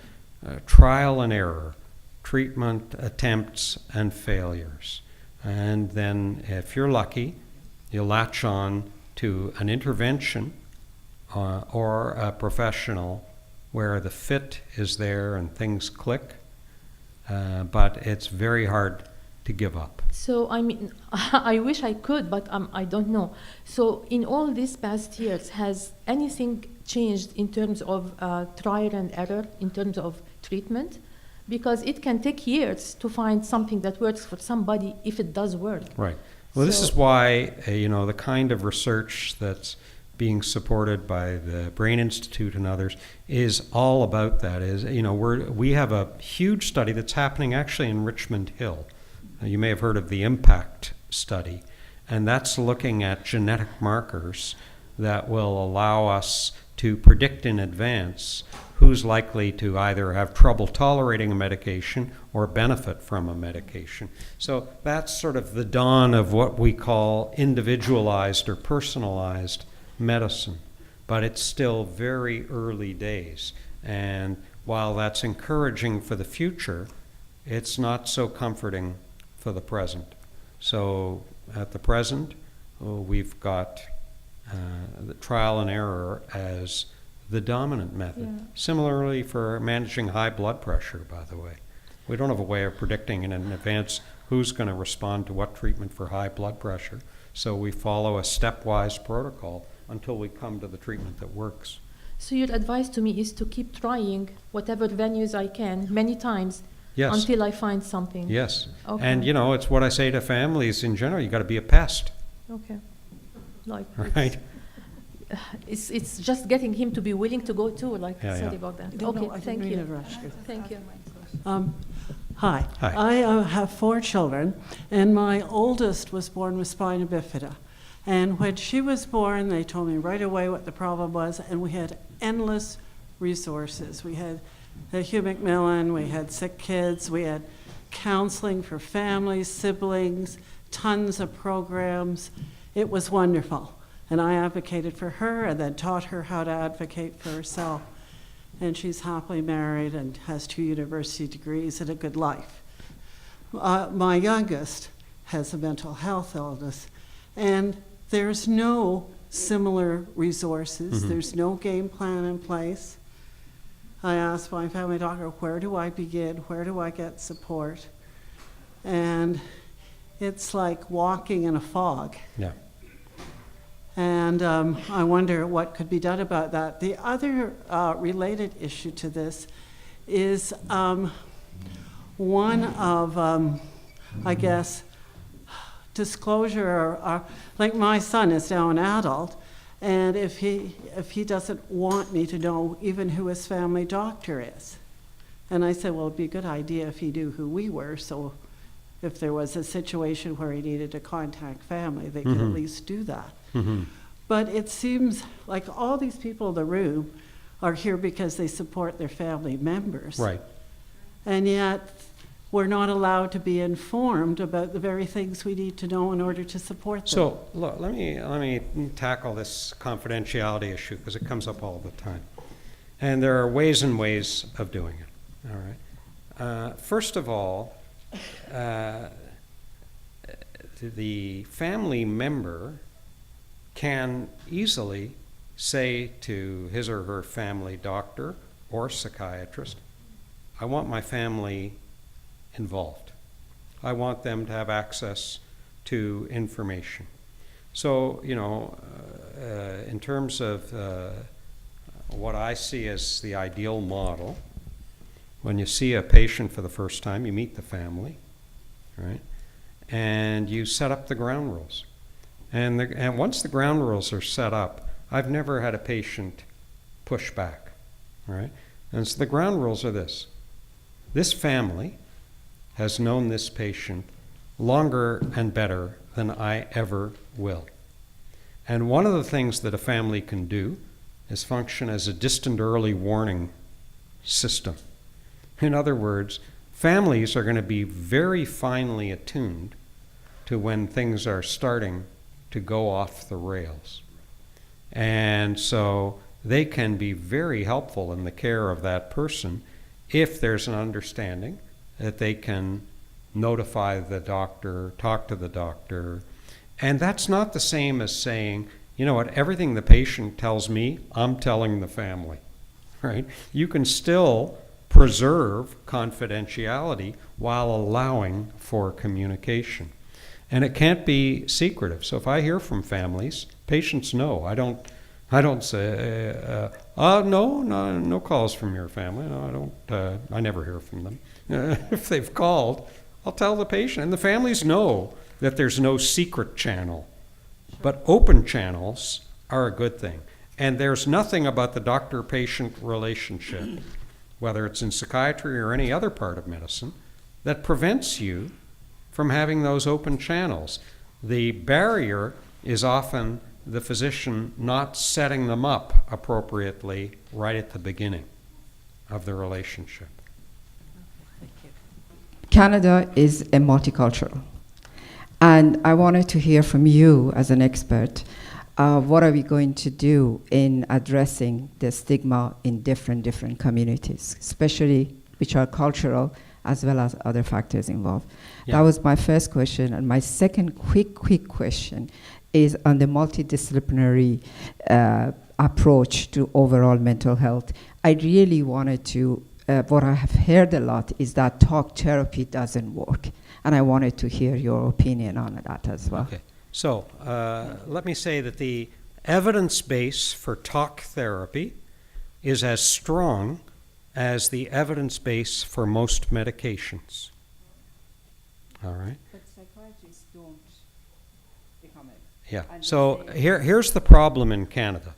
trial and error, treatment attempts and failures. And then if you're lucky, you'll latch on to an intervention or a professional where the fit is there and things click, but it's very hard to give up. So I mean, I wish I could, but I don't know. So in all these past years, has anything changed in terms of trial and error, in terms of treatment? Because it can take years to find something that works for somebody if it does work. Right. Well, this So- is why, the kind of research that's being supported by the Brain Institute and others is all about that. We have a huge study that's happening actually in Richmond Hill. You may have heard of the IMPACT study, and that's looking at genetic markers that will allow us to predict in advance who's likely to either have trouble tolerating a medication or benefit from a medication. So that's sort of the dawn of what we call individualized or personalized medicine. But it's still very early days. And while that's encouraging for the future, it's not so comforting for the present. So at the present, we've got the trial and error as the dominant method. Yeah. Similarly for managing high blood pressure, by the way. We don't have a way of predicting in advance who's going to respond to what treatment for high blood pressure. So we follow a stepwise protocol until we come to the treatment that works. So your advice to me is to keep trying whatever venues I can, many times, Yes. until I find something. Yes. Okay. And, it's what I say to families in general. You got to be a pest, Okay. Like, right? it's just getting him to be willing to go too. Like, Yeah, sorry yeah. about that. No, Okay, I thank didn't mean you. to rush you. Thank you. Hi. Hi. I have 4 children, and my oldest was born with spina bifida. And when she was born, they told me right away what the problem was, and we had endless resources. We had Hugh Macmillan, we had sick kids, we had counseling for families, siblings, tons of programs. It was wonderful. And I advocated for her and then taught her how to advocate for herself. And she's happily married and has 2 university degrees and a good life. My youngest has a mental health illness, and there's no similar resources. Mhm. There's no game plan in place. I asked my family doctor, where do I begin? Where do I get support? And it's like walking in a fog. Yeah. And I wonder what could be done about that. The other related issue to this is one of, I guess, disclosure. Like my son is now an adult, and if he doesn't want me to know even who his family doctor is. And I said, well, it'd be a good idea if he knew who we were, so if there was a situation where he needed to contact family, they could at Mhm. least do that. Mm-hmm. But it seems like all these people in the room are here because they support their family members. Right. And yet, we're not allowed to be informed about the very things we need to know in order to support them. So look, let me tackle this confidentiality issue because it comes up all the time, and there are ways and ways of doing it. All right. First of all, the family member can easily say to his or her family doctor or psychiatrist, "I want my family involved. I want them to have access to information." So, in terms of what I see as the ideal model. When you see a patient for the first time, you meet the family, right? And you set up the ground rules. And once the ground rules are set up, I've never had a patient push back, right? And so the ground rules are this. This family has known this patient longer and better than I ever will. And one of the things that a family can do is function as a distant early warning system. In other words, families are going to be very finely attuned to when things are starting to go off the rails. And so they can be very helpful in the care of that person if there's an understanding that they can notify the doctor, talk to the doctor. And that's not the same as saying, you know what, everything the patient tells me, I'm telling the family, right? You can still preserve confidentiality while allowing for communication. And it can't be secretive. So if I hear from families, patients know. I don't say, no calls from your family. No, I never hear from them. If they've called, I'll tell the patient. And the families know that there's no secret channel. But open channels are a good thing. And there's nothing about the doctor-patient relationship, whether it's in psychiatry or any other part of medicine, that prevents you from having those open channels. The barrier is often the physician not setting them up appropriately right at the beginning of the relationship. Canada is a multicultural. And I wanted to hear from you as an expert, what are we going to do in addressing the stigma in different communities, especially which are cultural as well as other factors involved? Yeah. That was my first question. And my second quick question is on the multidisciplinary approach to overall mental health. I really wanted to, what I have heard a lot is that talk therapy doesn't work. And I wanted to hear your opinion on that as well. Okay. So let me say that the evidence base for talk therapy is as strong as the evidence base for most medications. All right? But psychiatrists don't become it. Yeah. So here's the problem in Canada.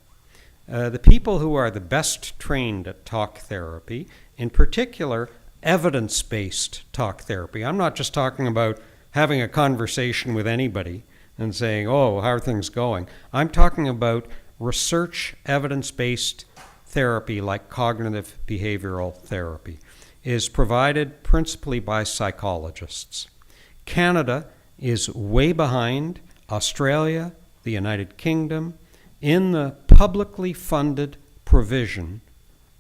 The people who are the best trained at talk therapy, in particular, evidence-based talk therapy. I'm not just talking about having a conversation with anybody and saying, oh, how are things going? I'm talking about research evidence-based therapy like cognitive behavioral therapy is provided principally by psychologists. Canada is way behind Australia, the United Kingdom, in the publicly funded provision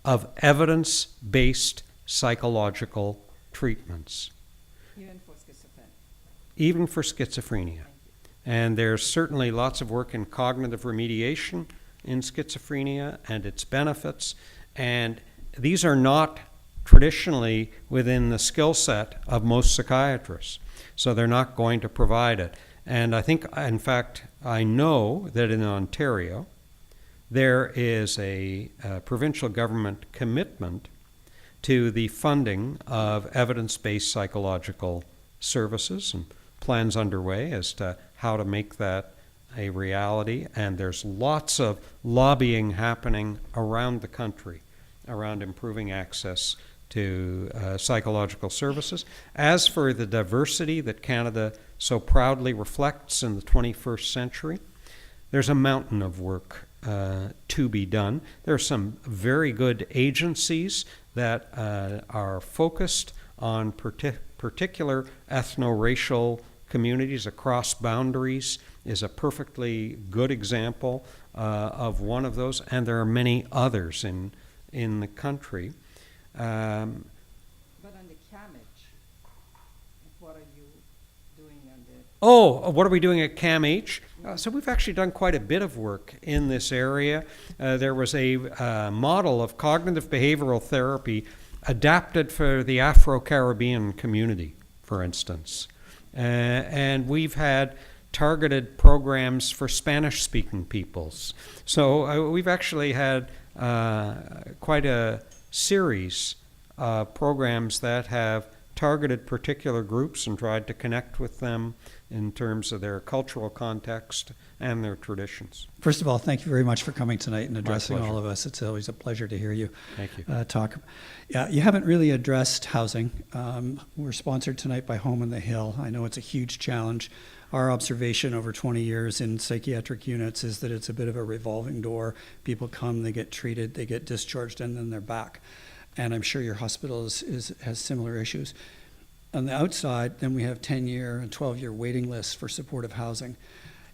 of evidence-based psychological treatments. Even for schizophrenia. And there's certainly lots of work in cognitive remediation in schizophrenia and its benefits. And these are not traditionally within the skill set of most psychiatrists. So they're not going to provide it. And I think, in fact, I know that in Ontario, there is a provincial government commitment to the funding of evidence-based psychological services, and plans underway as to how to make that a reality. And there's lots of lobbying happening around the country around improving access to psychological services. As for the diversity that Canada so proudly reflects in the 21st century, there's a mountain of work to be done. There are some very good agencies that are focused on particular ethno-racial communities across boundaries is a perfectly good example of one of those, and there are many others in the country. But on the CAMH, what are you doing on the... Oh, what are we doing at CAMH? So we've actually done quite a bit of work in this area. There was a model of cognitive behavioral therapy adapted for the Afro-Caribbean community, for instance. And we've had targeted programs for Spanish-speaking peoples. So we've actually had quite a series of programs that have targeted particular groups and tried to connect with them in terms of their cultural context and their traditions. First of all, thank you very much for coming tonight and addressing pleasure. all of us. It's always a pleasure to hear you Thank you. talk. Yeah, you haven't really addressed housing. We're sponsored tonight by Home on the Hill. I know it's a huge challenge. Our observation over 20 years in psychiatric units is that it's a bit of a revolving door. People come, they get treated, they get discharged, and then they're back. And I'm sure your hospital has similar issues. On the outside, then we have 10-year and 12-year waiting lists for supportive housing.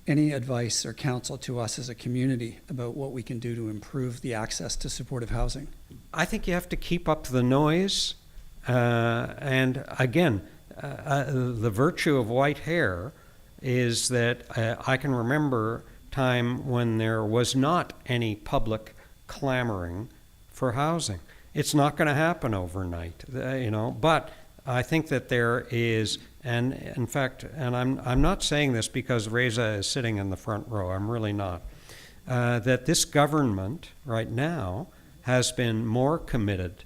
Any advice or counsel to us as a community about what we can do to improve the access to supportive housing? I think you have to keep up the noise. And again, the virtue of white hair is that I can remember time when there was not any public clamoring for housing. It's not going to happen overnight, but I think that there is, and in fact, and I'm not saying this because Reza is sitting in the front row, I'm really not, that this government right now has been more committed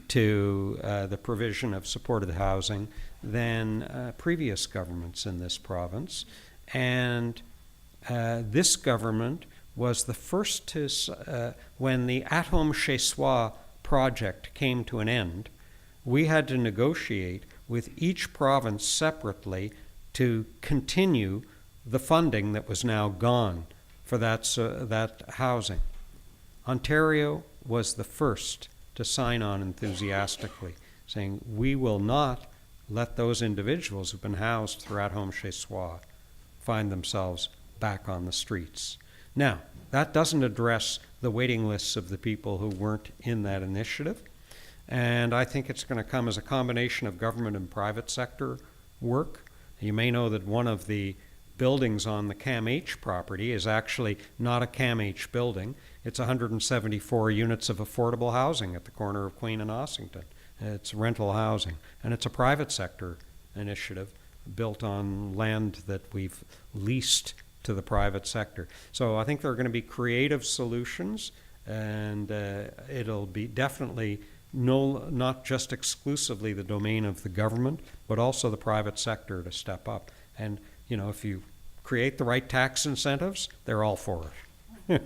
to the provision of supported housing than previous governments in this province. And this government was the first to, when the At Home Chez Soi project came to an end, we had to negotiate with each province separately to continue the funding that was now gone for that housing. Ontario was the first to sign on enthusiastically, saying we will not let those individuals who've been housed through At Home Chez Soi find themselves back on the streets. Now, that doesn't address the waiting lists of the people who weren't in that initiative. And I think it's going to come as a combination of government and private sector work. You may know that one of the buildings on the CAMH property is actually not a CAMH building. It's 174 units of affordable housing at the corner of Queen and Ossington. It's rental housing. And it's a private sector initiative built on land that we've leased to the private sector. So I think there are going to be creative solutions, and it'll be definitely not just exclusively the domain of the government, but also the private sector to step up. And, if you create the right tax incentives, they're all for it.